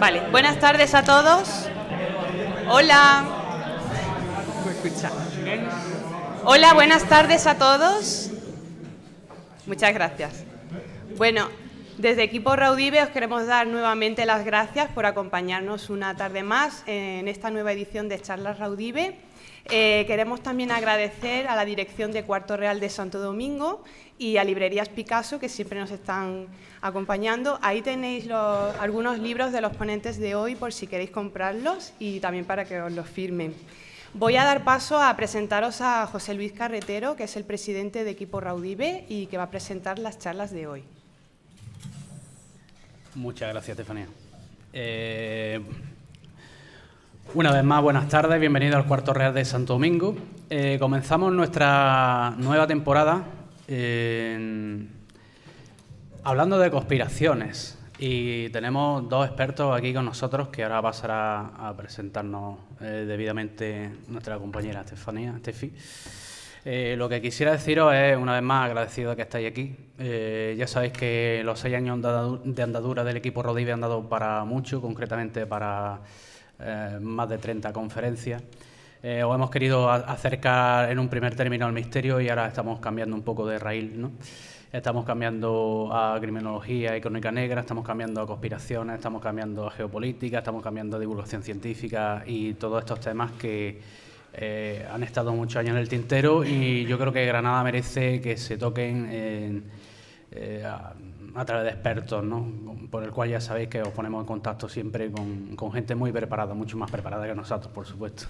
Vale, buenas tardes a todos. Hola. ¿Me escucha? Hola, buenas tardes a todos. Muchas gracias. Bueno, desde Equipo Raudive os queremos dar nuevamente las gracias por acompañarnos una tarde más en esta nueva edición de Charlas Raudive. Queremos también agradecer a la dirección de Cuarto Real de Santo Domingo y a Librerías Picasso, que siempre nos están acompañando. Ahí tenéis algunos libros de los ponentes de hoy por si queréis comprarlos y también para que os los firmen. Voy a dar paso a presentaros a José Luis Carretero, que es el presidente de Equipo Raudive y que va a presentar las charlas de hoy. Muchas gracias, Estefanía. Una vez más, buenas tardes, bienvenidos al Cuarto Real de Santo Domingo. Comenzamos nuestra nueva temporada hablando de conspiraciones y tenemos dos expertos aquí con nosotros que ahora pasará a presentarnos debidamente nuestra compañera Estefi. Lo que quisiera deciros es, una vez más, agradecido de que estáis aquí. Ya sabéis que los 6 años de andadura del equipo Raudive han dado para mucho, concretamente para más de 30 conferencias. Os hemos querido acercar en un primer término al misterio y ahora estamos cambiando un poco de raíz, ¿no? Estamos cambiando a criminología y crónica negra, estamos cambiando a conspiraciones, estamos cambiando a geopolítica, estamos cambiando a divulgación científica y todos estos temas que han estado muchos años en el tintero y yo creo que Granada merece que se toquen a través de expertos, ¿no? Por el cual ya sabéis que os ponemos en contacto siempre con gente muy preparada, mucho más preparada que nosotros, por supuesto.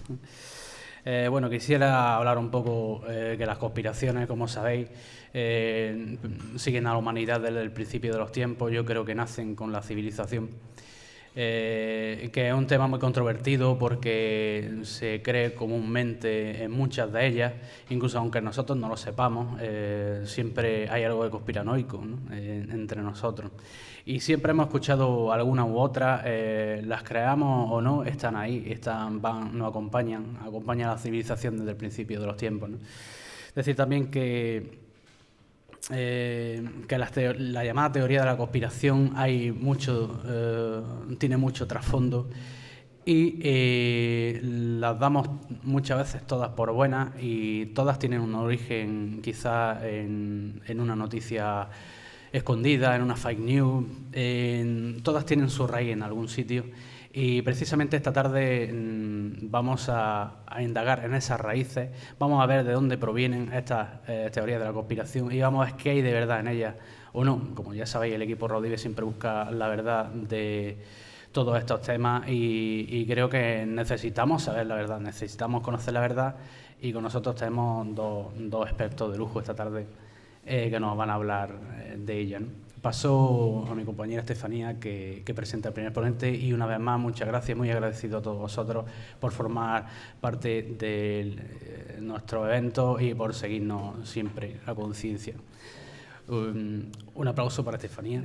Bueno, quisiera hablar un poco que las conspiraciones, como sabéis, siguen a la humanidad desde el principio de los tiempos. Yo creo que nacen con la civilización, que es un tema muy controvertido porque se cree comúnmente en muchas de ellas, incluso aunque nosotros no lo sepamos, siempre hay algo de conspiranoico, ¿no? Entre nosotros. Y siempre hemos escuchado alguna u otra, las creamos o no, están ahí, nos acompañan a la civilización desde el principio de los tiempos, ¿no? Es decir, también que la llamada teoría de la conspiración tiene mucho trasfondo y las damos muchas veces todas por buenas y todas tienen un origen quizás en una noticia escondida, en una fake news, todas tienen su raíz en algún sitio y precisamente esta tarde vamos a indagar en esas raíces, vamos a ver de dónde provienen estas teorías de la conspiración y vamos a ver qué hay de verdad en ellas o no. Como ya sabéis, el equipo Raudive siempre busca la verdad de todos estos temas y creo que necesitamos saber la verdad, necesitamos conocer la verdad y con nosotros tenemos dos expertos de lujo esta tarde que nos van a hablar de ella, ¿no? Paso a mi compañera Estefanía que presenta el primer ponente y una vez más muchas gracias, muy agradecido a todos vosotros por formar parte de nuestro evento y por seguirnos siempre a conciencia. Un aplauso para Estefanía.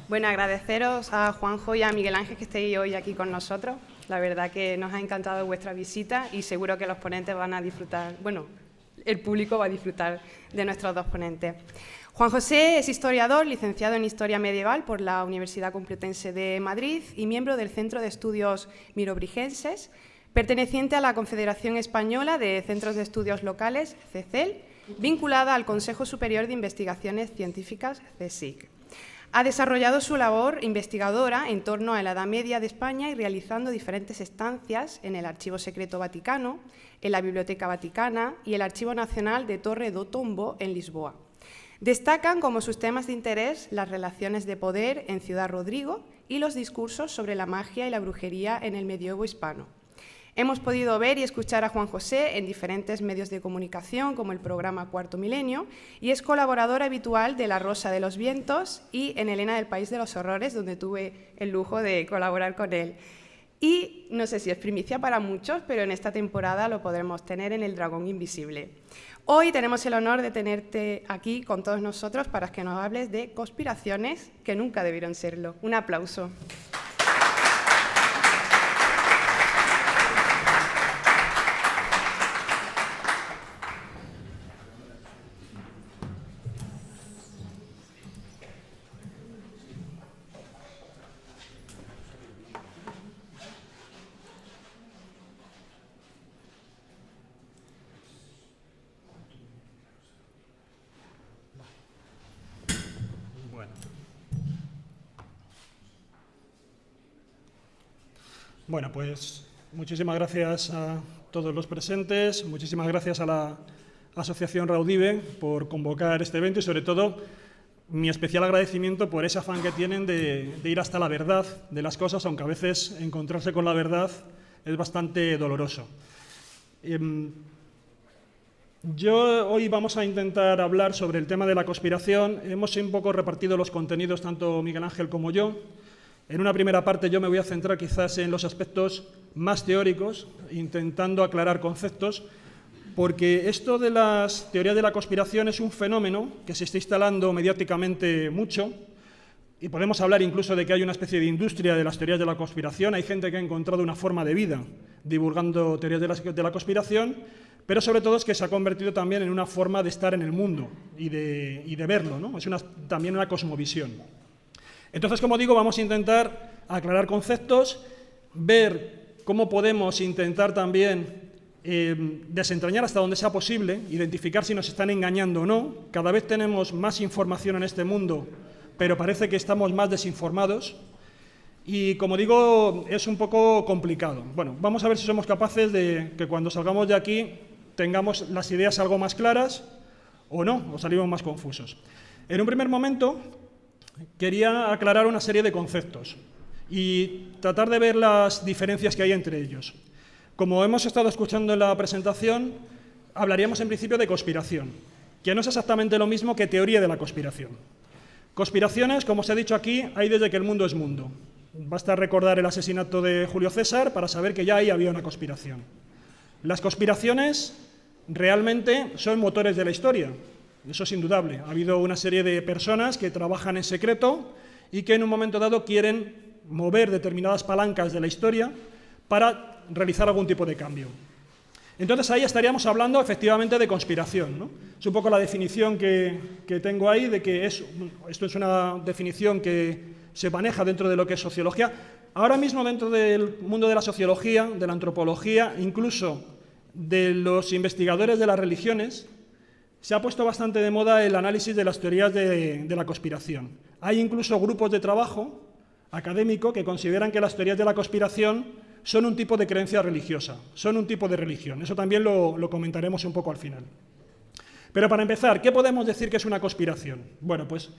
Bueno, agradeceros a Juanjo y a Miguel Ángel que estéis hoy aquí con nosotros. La verdad que nos ha encantado vuestra visita y seguro que los ponentes van a disfrutar, bueno, el público va a disfrutar de nuestros dos ponentes. Juan José es historiador, licenciado en Historia Medieval por la Universidad Complutense de Madrid y miembro del Centro de Estudios Mirobrigenses, perteneciente a la Confederación Española de Centros de Estudios Locales, CECEL, vinculada al Consejo Superior de Investigaciones Científicas, CSIC. Ha desarrollado su labor investigadora en torno a la Edad Media de España y realizando diferentes estancias en el Archivo Secreto Vaticano, en la Biblioteca Vaticana y el Archivo Nacional de Torre do Tombo en Lisboa. Destacan como sus temas de interés las relaciones de poder en Ciudad Rodrigo y los discursos sobre la magia y la brujería en el medievo hispano. Hemos podido ver y escuchar a Juan José en diferentes medios de comunicación, como el programa Cuarto Milenio, y es colaborador habitual de La Rosa de los Vientos y en Elena del País de los Horrores, donde tuve el lujo de colaborar con él. Y no sé si es primicia para muchos, pero en esta temporada lo podremos tener en El Dragón Invisible. Hoy tenemos el honor de tenerte aquí con todos nosotros para que nos hables de conspiraciones que nunca debieron serlo. Un aplauso. Bueno, pues muchísimas gracias a todos los presentes, muchísimas gracias a la Asociación Raudive por convocar este evento y, sobre todo, mi especial agradecimiento por ese afán que tienen de ir hasta la verdad de las cosas, aunque a veces encontrarse con la verdad es bastante doloroso. Hoy vamos a intentar hablar sobre el tema de la conspiración. Hemos un poco repartido los contenidos, tanto Miguel Ángel como yo. En una primera parte yo me voy a centrar quizás en los aspectos más teóricos, intentando aclarar conceptos, porque esto de las teorías de la conspiración es un fenómeno que se está instalando mediáticamente mucho, y podemos hablar incluso de que hay una especie de industria de las teorías de la conspiración. Hay gente que ha encontrado una forma de vida divulgando teorías de la conspiración, pero sobre todo es que se ha convertido también en una forma de estar en el mundo y de verlo, ¿no? Es también una cosmovisión. Entonces, como digo, vamos a intentar aclarar conceptos, ver cómo podemos intentar también desentrañar hasta donde sea posible, identificar si nos están engañando o no. Cada vez tenemos más información en este mundo, pero parece que estamos más desinformados y, como digo, es un poco complicado. Bueno, vamos a ver si somos capaces de que cuando salgamos de aquí tengamos las ideas algo más claras o no, o salimos más confusos. En un primer momento quería aclarar una serie de conceptos y tratar de ver las diferencias que hay entre ellos. Como hemos estado escuchando en la presentación, hablaríamos en principio de conspiración, que no es exactamente lo mismo que teoría de la conspiración. Conspiraciones, como os he dicho aquí, hay desde que el mundo es mundo. Basta recordar el asesinato de Julio César para saber que ya ahí había una conspiración. Las conspiraciones realmente son motores de la historia. Eso es indudable. Ha habido una serie de personas que trabajan en secreto y que en un momento dado quieren mover determinadas palancas de la historia para realizar algún tipo de cambio. Entonces ahí estaríamos hablando efectivamente de conspiración, ¿no? Es un poco la definición que tengo ahí, de que esto es una definición que se maneja dentro de lo que es sociología. Ahora mismo dentro del mundo de la sociología, de la antropología, incluso de los investigadores de las religiones, se ha puesto bastante de moda el análisis de las teorías de la conspiración. Hay incluso grupos de trabajo académico que consideran que las teorías de la conspiración son un tipo de creencia religiosa, son un tipo de religión. Eso también lo comentaremos un poco al final. Pero para empezar, ¿qué podemos decir que es una conspiración? Bueno, pues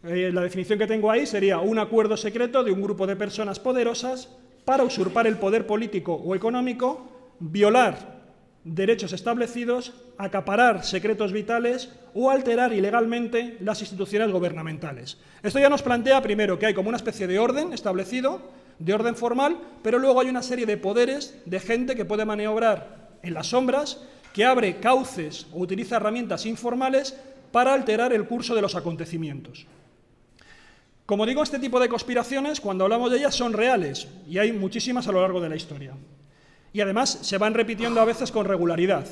la definición que tengo ahí sería un acuerdo secreto de un grupo de personas poderosas para usurpar el poder político o económico, violar derechos establecidos, acaparar secretos vitales o alterar ilegalmente las instituciones gubernamentales. Esto ya nos plantea primero que hay como una especie de orden establecido, de orden formal, pero luego hay una serie de poderes de gente que puede maniobrar en las sombras, que abre cauces o utiliza herramientas informales para alterar el curso de los acontecimientos. Como digo, este tipo de conspiraciones, cuando hablamos de ellas, son reales y hay muchísimas a lo largo de la historia. Y además se van repitiendo a veces con regularidad.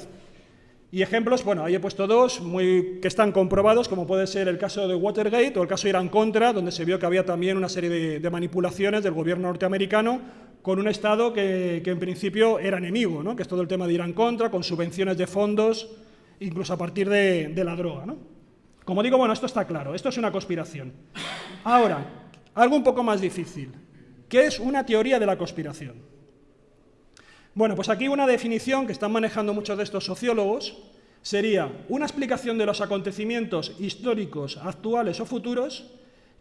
Y ejemplos, bueno, ahí he puesto dos que están comprobados, como puede ser el caso de Watergate o el caso Irán-Contra, donde se vio que había también una serie de manipulaciones del gobierno norteamericano con un Estado que en principio era enemigo, ¿no? Que es todo el tema de Irán-Contra, con subvenciones de fondos, incluso a partir de la droga, ¿no? Como digo, bueno, esto está claro, esto es una conspiración. Ahora, algo un poco más difícil. ¿Qué es una teoría de la conspiración? Bueno, pues aquí una definición que están manejando muchos de estos sociólogos sería una explicación de los acontecimientos históricos, actuales o futuros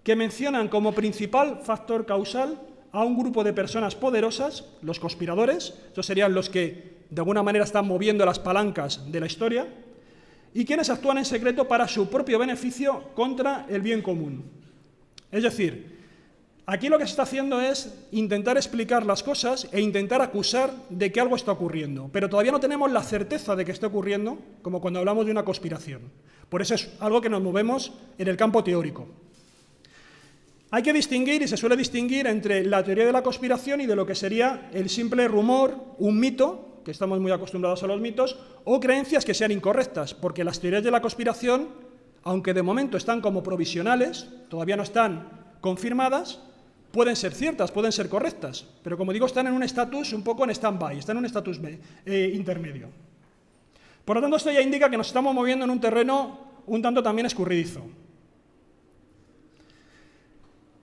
que mencionan como principal factor causal a un grupo de personas poderosas, los conspiradores, estos serían los que de alguna manera están moviendo las palancas de la historia, y quienes actúan en secreto para su propio beneficio contra el bien común. Es decir, aquí lo que se está haciendo es intentar explicar las cosas e intentar acusar de que algo está ocurriendo, pero todavía no tenemos la certeza de que esté ocurriendo, como cuando hablamos de una conspiración. Por eso es algo que nos movemos en el campo teórico. Hay que distinguir, y se suele distinguir, entre la teoría de la conspiración y de lo que sería el simple rumor, un mito, que estamos muy acostumbrados a los mitos, o creencias que sean incorrectas, porque las teorías de la conspiración, aunque de momento están como provisionales, todavía no están confirmadas, pueden ser ciertas, pueden ser correctas, pero como digo, están en un estatus un poco en stand-by, están en un estatus intermedio. Por lo tanto, esto ya indica que nos estamos moviendo en un terreno un tanto también escurridizo.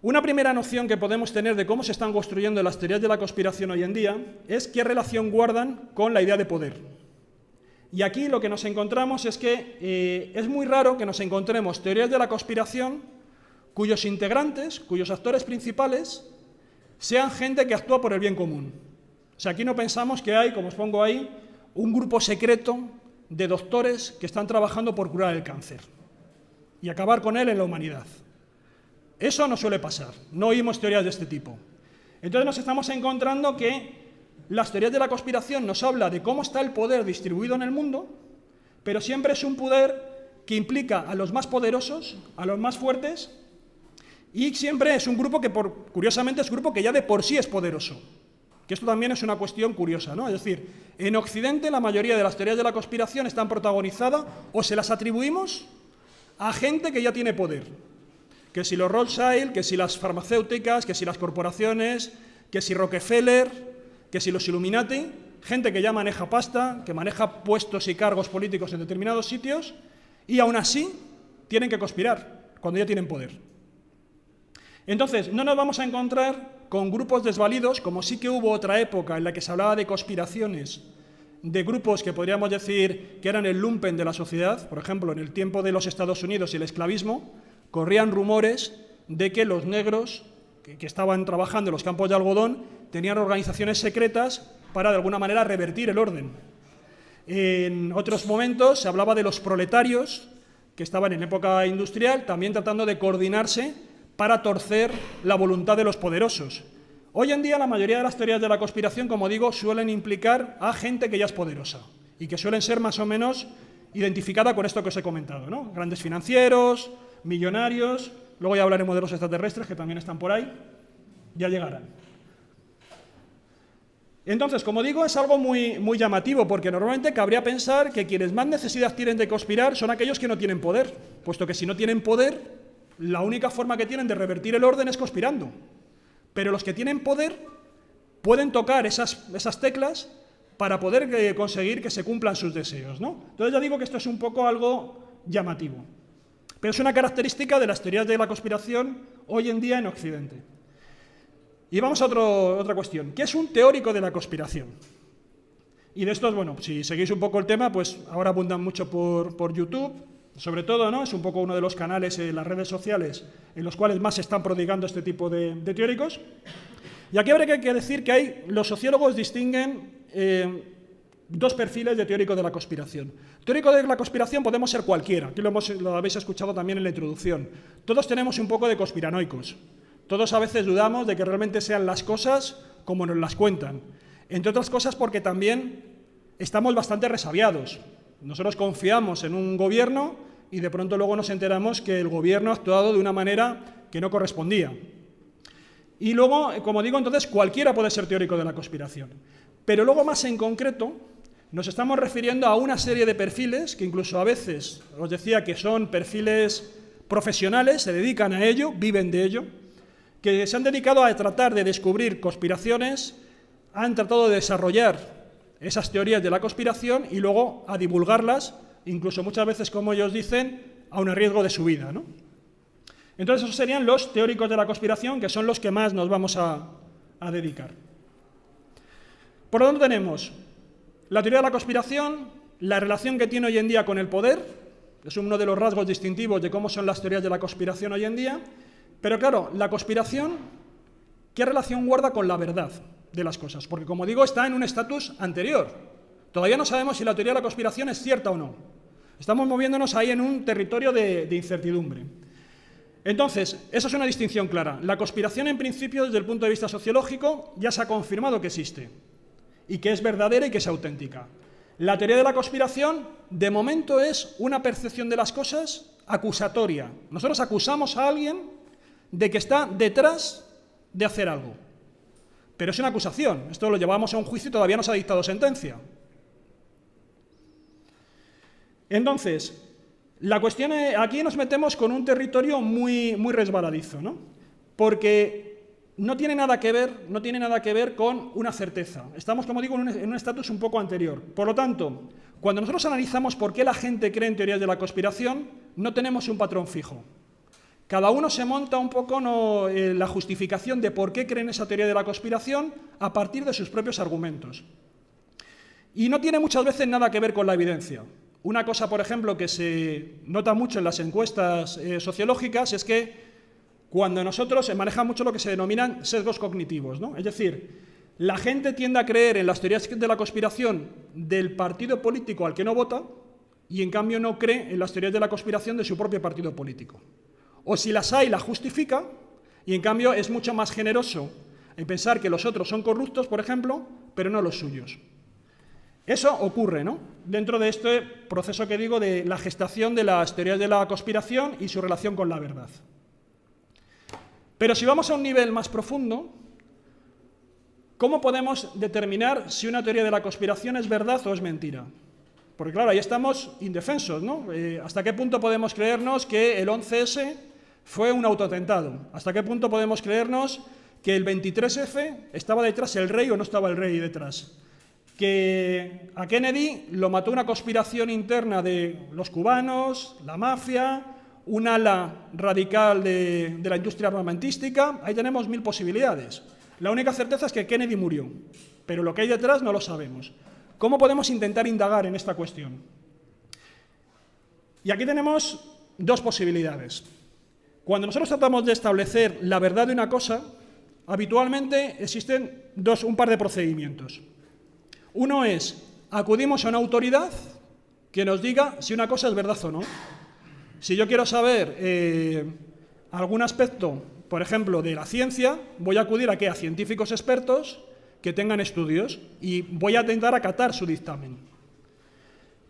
Una primera noción que podemos tener de cómo se están construyendo las teorías de la conspiración hoy en día es qué relación guardan con la idea de poder. Y aquí lo que nos encontramos es que es muy raro que nos encontremos teorías de la conspiración cuyos integrantes, cuyos actores principales, sean gente que actúa por el bien común. O sea, aquí no pensamos que hay, como os pongo ahí, un grupo secreto de doctores que están trabajando por curar el cáncer y acabar con él en la humanidad. Eso no suele pasar, no oímos teorías de este tipo. Entonces nos estamos encontrando que las teorías de la conspiración nos hablan de cómo está el poder distribuido en el mundo, pero siempre es un poder que implica a los más poderosos, a los más fuertes, y siempre es un grupo que, curiosamente, es un grupo que ya de por sí es poderoso. Que esto también es una cuestión curiosa, ¿no? Es decir, en Occidente la mayoría de las teorías de la conspiración están protagonizadas o se las atribuimos a gente que ya tiene poder. Que si los Rothschild, que si las farmacéuticas, que si las corporaciones, que si Rockefeller, que si los Illuminati, gente que ya maneja pasta, que maneja puestos y cargos políticos en determinados sitios, y aún así tienen que conspirar, cuando ya tienen poder. Entonces, no nos vamos a encontrar con grupos desvalidos, como sí que hubo otra época en la que se hablaba de conspiraciones, de grupos que podríamos decir que eran el lumpen de la sociedad, por ejemplo, en el tiempo de los Estados Unidos y el esclavismo, corrían rumores de que los negros que estaban trabajando en los campos de algodón tenían organizaciones secretas para, de alguna manera, revertir el orden. En otros momentos se hablaba de los proletarios, que estaban en época industrial, también tratando de coordinarse para torcer la voluntad de los poderosos. Hoy en día la mayoría de las teorías de la conspiración, como digo, suelen implicar a gente que ya es poderosa y que suelen ser más o menos identificada con esto que os he comentado, ¿no? Grandes financieros, millonarios, luego ya hablaremos de los extraterrestres que también están por ahí, ya llegarán. Entonces, como digo, es algo muy llamativo, porque normalmente cabría pensar que quienes más necesidad tienen de conspirar son aquellos que no tienen poder, puesto que si no tienen poder, la única forma que tienen de revertir el orden es conspirando. Pero los que tienen poder pueden tocar esas teclas para poder conseguir que se cumplan sus deseos, ¿no? Entonces ya digo que esto es un poco algo llamativo. Pero es una característica de las teorías de la conspiración hoy en día en Occidente. Y vamos a otra cuestión. ¿Qué es un teórico de la conspiración? Y de estos, bueno, si seguís un poco el tema, pues ahora abundan mucho por YouTube, sobre todo, ¿no? Es un poco uno de los canales en las redes sociales en los cuales más se están prodigando este tipo de teóricos. Y aquí habría que decir que los sociólogos distinguen dos perfiles de teórico de la conspiración. Teórico de la conspiración podemos ser cualquiera, aquí lo habéis escuchado también en la introducción. Todos tenemos un poco de conspiranoicos. Todos a veces dudamos de que realmente sean las cosas como nos las cuentan. Entre otras cosas porque también estamos bastante resabiados. Nosotros confiamos en un gobierno y de pronto luego nos enteramos que el gobierno ha actuado de una manera que no correspondía. Y luego, como digo, entonces cualquiera puede ser teórico de la conspiración. Pero luego más en concreto nos estamos refiriendo a una serie de perfiles que incluso a veces os decía que son perfiles profesionales, se dedican a ello, viven de ello, que se han dedicado a tratar de descubrir conspiraciones, han tratado de desarrollar esas teorías de la conspiración y luego a divulgarlas, incluso muchas veces, como ellos dicen, aun a riesgo de su vida, ¿no? Entonces esos serían los teóricos de la conspiración, que son los que más nos vamos a dedicar. Por lo tanto tenemos la teoría de la conspiración, la relación que tiene hoy en día con el poder, es uno de los rasgos distintivos de cómo son las teorías de la conspiración hoy en día, pero claro, la conspiración, ¿qué relación guarda con la verdad de las cosas? Porque, como digo, está en un estatus anterior. Todavía no sabemos si la teoría de la conspiración es cierta o no. Estamos moviéndonos ahí en un territorio de incertidumbre. Entonces, eso es una distinción clara. La conspiración, en principio, desde el punto de vista sociológico, ya se ha confirmado que existe y que es verdadera y que es auténtica. La teoría de la conspiración, de momento, es una percepción de las cosas acusatoria. Nosotros acusamos a alguien de que está detrás de hacer algo. Pero es una acusación. Esto lo llevamos a un juicio y todavía no se ha dictado sentencia. Entonces, la cuestión es, aquí nos metemos con un territorio muy resbaladizo, ¿no? Porque no tiene nada que ver con una certeza. Estamos, como digo, en un estatus un poco anterior. Por lo tanto, cuando nosotros analizamos por qué la gente cree en teorías de la conspiración, no tenemos un patrón fijo. Cada uno se monta un poco la justificación de por qué creen esa teoría de la conspiración a partir de sus propios argumentos. Y no tiene muchas veces nada que ver con la evidencia. Una cosa, por ejemplo, que se nota mucho en las encuestas sociológicas es que cuando nosotros se maneja mucho lo que se denominan sesgos cognitivos, ¿no? Es decir, la gente tiende a creer en las teorías de la conspiración del partido político al que no vota y en cambio no cree en las teorías de la conspiración de su propio partido político. O si las hay, las justifica y en cambio es mucho más generoso en pensar que los otros son corruptos, por ejemplo, pero no los suyos. Eso ocurre, ¿no?, dentro de este proceso que digo de la gestación de las teorías de la conspiración y su relación con la verdad. Pero si vamos a un nivel más profundo, ¿cómo podemos determinar si una teoría de la conspiración es verdad o es mentira? Porque claro, ahí estamos indefensos, ¿no? ¿Hasta qué punto podemos creernos que el 11S fue un autoatentado? ¿Hasta qué punto podemos creernos que el 23F estaba detrás el rey o no estaba el rey detrás? Que a Kennedy lo mató una conspiración interna de los cubanos, la mafia, un ala radical de la industria armamentística. Ahí tenemos 1000 posibilidades. La única certeza es que Kennedy murió, pero lo que hay detrás no lo sabemos. ¿Cómo podemos intentar indagar en esta cuestión? Y aquí tenemos dos posibilidades. Cuando nosotros tratamos de establecer la verdad de una cosa, habitualmente existen un par de procedimientos. Uno es, acudimos a una autoridad que nos diga si una cosa es verdad o no. Si yo quiero saber algún aspecto, por ejemplo, de la ciencia, voy a acudir a científicos expertos que tengan estudios y voy a intentar acatar su dictamen.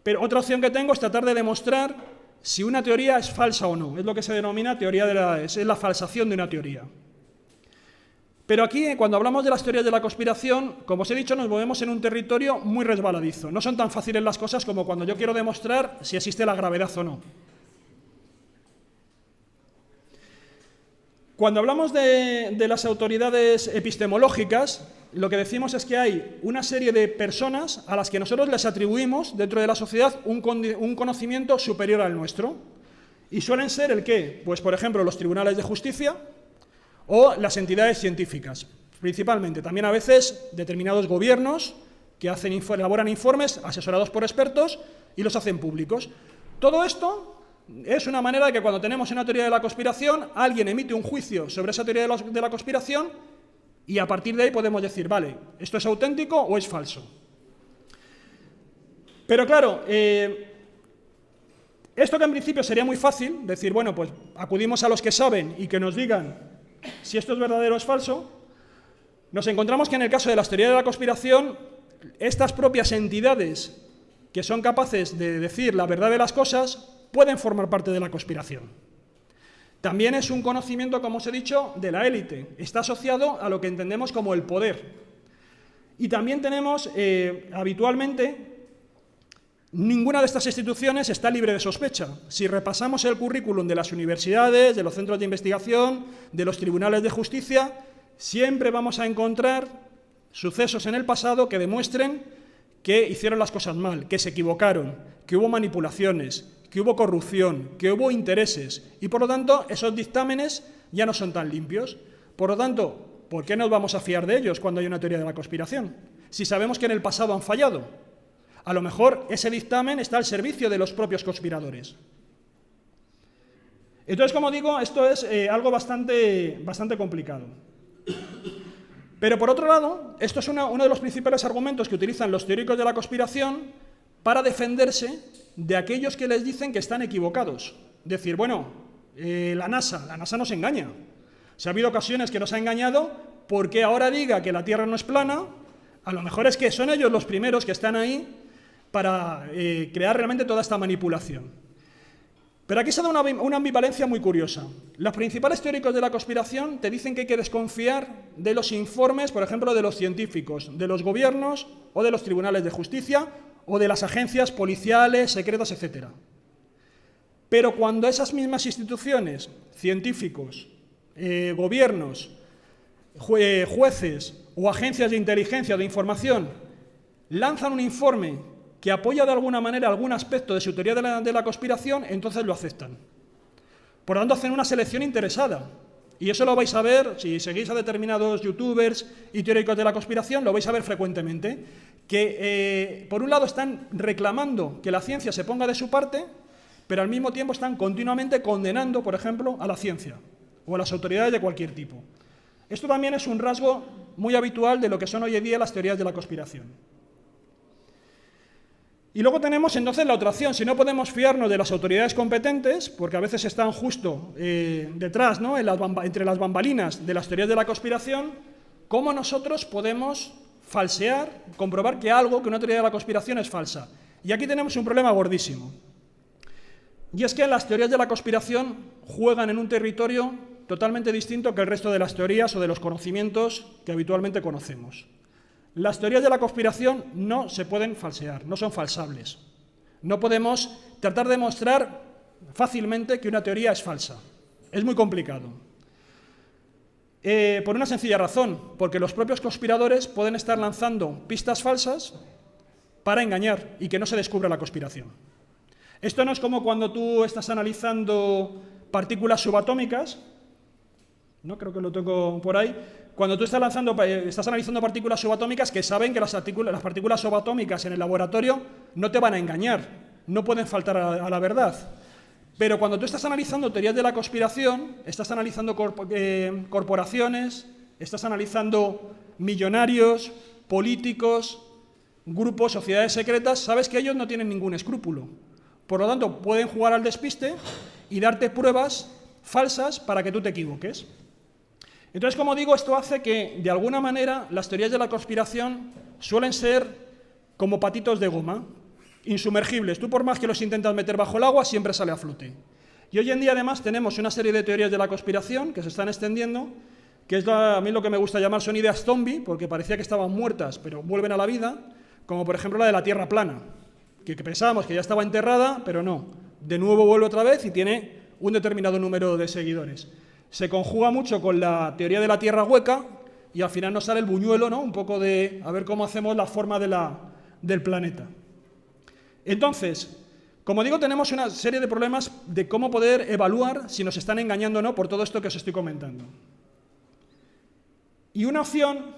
Pero otra opción que tengo es tratar de demostrar si una teoría es falsa o no. Es lo que se denomina es la falsación de una teoría. Pero aquí, cuando hablamos de las teorías de la conspiración, como os he dicho, nos movemos en un territorio muy resbaladizo. No son tan fáciles las cosas como cuando yo quiero demostrar si existe la gravedad o no. Cuando hablamos de las autoridades epistemológicas, lo que decimos es que hay una serie de personas a las que nosotros les atribuimos dentro de la sociedad un conocimiento superior al nuestro. Y suelen ser ¿el qué? Pues, por ejemplo, los tribunales de justicia o las entidades científicas, principalmente. También a veces determinados gobiernos que elaboran informes asesorados por expertos y los hacen públicos. Todo esto es una manera de que cuando tenemos una teoría de la conspiración, alguien emite un juicio sobre esa teoría de la conspiración y a partir de ahí podemos decir, vale, ¿esto es auténtico o es falso? Pero claro, esto que en principio sería muy fácil, decir, bueno, pues acudimos a los que saben y que nos digan si esto es verdadero o es falso, nos encontramos que en el caso de las teorías de la conspiración, estas propias entidades que son capaces de decir la verdad de las cosas pueden formar parte de la conspiración. También es un conocimiento, como os he dicho, de la élite. Está asociado a lo que entendemos como el poder. Y también tenemos, habitualmente, ninguna de estas instituciones está libre de sospecha. Si repasamos el currículum de las universidades, de los centros de investigación, de los tribunales de justicia, siempre vamos a encontrar sucesos en el pasado que demuestren que hicieron las cosas mal, que se equivocaron, que hubo manipulaciones, que hubo corrupción, que hubo intereses, y por lo tanto esos dictámenes ya no son tan limpios. Por lo tanto, ¿por qué nos vamos a fiar de ellos cuando hay una teoría de la conspiración? Si sabemos que en el pasado han fallado. A lo mejor ese dictamen está al servicio de los propios conspiradores. Entonces, como digo, esto es algo bastante complicado. Pero por otro lado, esto es uno de los principales argumentos que utilizan los teóricos de la conspiración para defenderse de aquellos que les dicen que están equivocados. Decir, bueno, la NASA nos engaña. Si ha habido ocasiones que nos ha engañado, ¿por qué ahora diga que la Tierra no es plana? A lo mejor es que son ellos los primeros que están ahí para crear realmente toda esta manipulación. Pero aquí se da una ambivalencia muy curiosa. Los principales teóricos de la conspiración te dicen que hay que desconfiar de los informes, por ejemplo, de los científicos, de los gobiernos o de los tribunales de justicia o de las agencias policiales, secretas, etc. Pero cuando esas mismas instituciones, científicos, gobiernos, jueces o agencias de inteligencia o de información lanzan un informe que apoya de alguna manera algún aspecto de su teoría de la conspiración, entonces lo aceptan. Por lo tanto, hacen una selección interesada. Y eso lo vais a ver, si seguís a determinados youtubers y teóricos de la conspiración, lo vais a ver frecuentemente, que por un lado están reclamando que la ciencia se ponga de su parte, pero al mismo tiempo están continuamente condenando, por ejemplo, a la ciencia o a las autoridades de cualquier tipo. Esto también es un rasgo muy habitual de lo que son hoy en día las teorías de la conspiración. Y luego tenemos entonces la otra opción. Si no podemos fiarnos de las autoridades competentes, porque a veces están justo detrás, ¿no?, entre las bambalinas de las teorías de la conspiración, ¿cómo nosotros podemos falsear, comprobar que una teoría de la conspiración es falsa? Y aquí tenemos un problema gordísimo. Y es que las teorías de la conspiración juegan en un territorio totalmente distinto que el resto de las teorías o de los conocimientos que habitualmente conocemos. Las teorías de la conspiración no se pueden falsear, no son falsables. No podemos tratar de mostrar fácilmente que una teoría es falsa. Es muy complicado. Por una sencilla razón, porque los propios conspiradores pueden estar lanzando pistas falsas para engañar y que no se descubra la conspiración. Esto no es como cuando tú estás analizando partículas subatómicas, ¿no? Creo que lo tengo por ahí. Cuando tú estás analizando partículas subatómicas, que saben que las partículas subatómicas en el laboratorio no te van a engañar, no pueden faltar a la verdad. Pero cuando tú estás analizando teorías de la conspiración, estás analizando corporaciones, estás analizando millonarios, políticos, grupos, sociedades secretas, sabes que ellos no tienen ningún escrúpulo. Por lo tanto, pueden jugar al despiste y darte pruebas falsas para que tú te equivoques. Entonces, como digo, esto hace que, de alguna manera, las teorías de la conspiración suelen ser como patitos de goma, insumergibles. Tú, por más que los intentas meter bajo el agua, siempre sale a flote. Y hoy en día, además, tenemos una serie de teorías de la conspiración que se están extendiendo, que es a mí lo que me gusta llamar son ideas zombie, porque parecía que estaban muertas, pero vuelven a la vida, como por ejemplo la de la Tierra plana, que pensábamos que ya estaba enterrada, pero no. De nuevo vuelve otra vez y tiene un determinado número de seguidores. Se conjuga mucho con la teoría de la Tierra hueca y al final nos sale el buñuelo, ¿no?, un poco de a ver cómo hacemos la forma del planeta. Entonces, como digo, tenemos una serie de problemas de cómo poder evaluar si nos están engañando o no por todo esto que os estoy comentando. Y una opción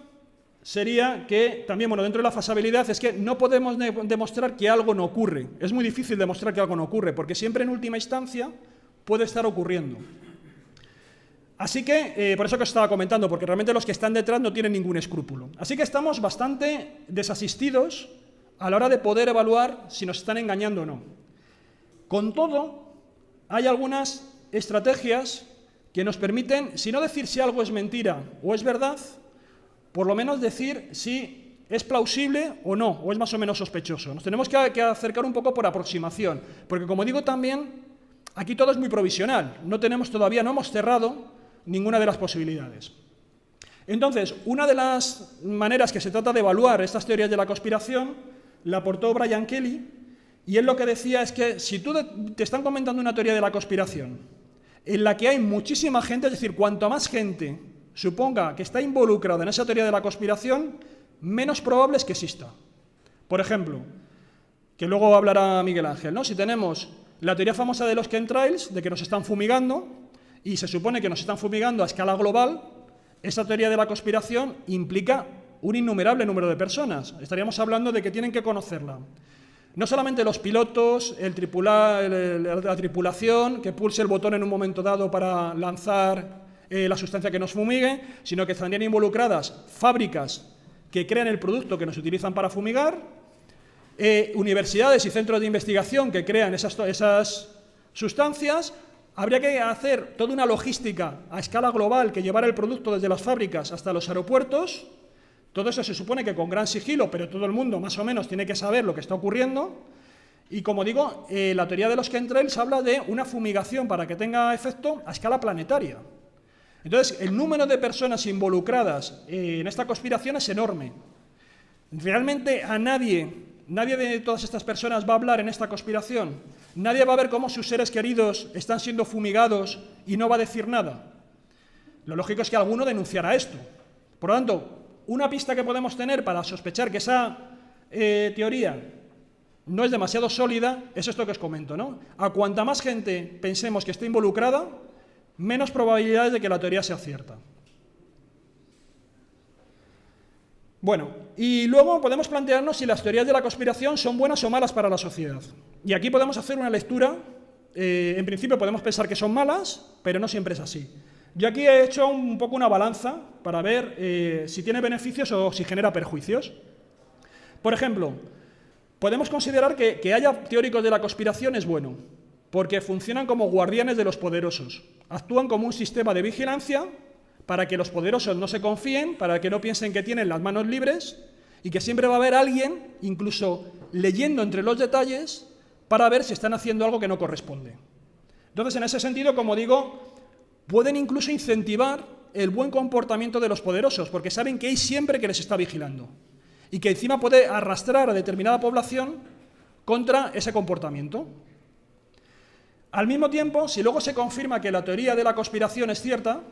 sería que, también, dentro de la falsabilidad, es que no podemos demostrar que algo no ocurre. Es muy difícil demostrar que algo no ocurre, porque siempre en última instancia puede estar ocurriendo. Así que, por eso que os estaba comentando, porque realmente los que están detrás no tienen ningún escrúpulo. Así que estamos bastante desasistidos a la hora de poder evaluar si nos están engañando o no. Con todo, hay algunas estrategias que nos permiten, si no decir si algo es mentira o es verdad, por lo menos decir si es plausible o no, o es más o menos sospechoso. Nos tenemos que acercar un poco por aproximación, porque como digo también, aquí todo es muy provisional. Todavía no hemos cerrado ninguna de las posibilidades. Entonces, una de las maneras que se trata de evaluar estas teorías de la conspiración la aportó Brian Kelly, y él lo que decía es que si te están comentando una teoría de la conspiración en la que hay muchísima gente, es decir, cuanto más gente suponga que está involucrada en esa teoría de la conspiración, menos probable es que exista. Por ejemplo, que luego hablará Miguel Ángel, ¿no? Si tenemos la teoría famosa de los chemtrails, de que nos están fumigando, y se supone que nos están fumigando a escala global, esa teoría de la conspiración implica un innumerable número de personas. Estaríamos hablando de que tienen que conocerla. No solamente los pilotos, la tripulación, que pulse el botón en un momento dado para lanzar la sustancia que nos fumigue, sino que estarían involucradas fábricas que crean el producto que nos utilizan para fumigar, universidades y centros de investigación que crean esas sustancias. Habría que hacer toda una logística a escala global que llevara el producto desde las fábricas hasta los aeropuertos. Todo eso se supone que con gran sigilo, pero todo el mundo más o menos tiene que saber lo que está ocurriendo. Y como digo, la teoría de los chemtrails habla de una fumigación para que tenga efecto a escala planetaria. Entonces, el número de personas involucradas en esta conspiración es enorme. Realmente a nadie de todas estas personas va a hablar en esta conspiración. Nadie va a ver cómo sus seres queridos están siendo fumigados y no va a decir nada. Lo lógico es que alguno denunciará esto. Por lo tanto, una pista que podemos tener para sospechar que esa teoría no es demasiado sólida, es esto que os comento, ¿no? A cuanta más gente pensemos que esté involucrada, menos probabilidades de que la teoría sea cierta. Bueno, y luego podemos plantearnos si las teorías de la conspiración son buenas o malas para la sociedad. Y aquí podemos hacer una lectura, en principio podemos pensar que son malas, pero no siempre es así. Yo aquí he hecho un poco una balanza para ver si tiene beneficios o si genera perjuicios. Por ejemplo, podemos considerar que haya teóricos de la conspiración es bueno, porque funcionan como guardianes de los poderosos. Actúan como un sistema de vigilancia para que los poderosos no se confíen, para que no piensen que tienen las manos libres y que siempre va a haber alguien, incluso leyendo entre los detalles, para ver si están haciendo algo que no corresponde. Entonces, en ese sentido, como digo, pueden incluso incentivar el buen comportamiento de los poderosos, porque saben que hay siempre que les está vigilando y que encima puede arrastrar a determinada población contra ese comportamiento. Al mismo tiempo, si luego se confirma que la teoría de la conspiración es cierta,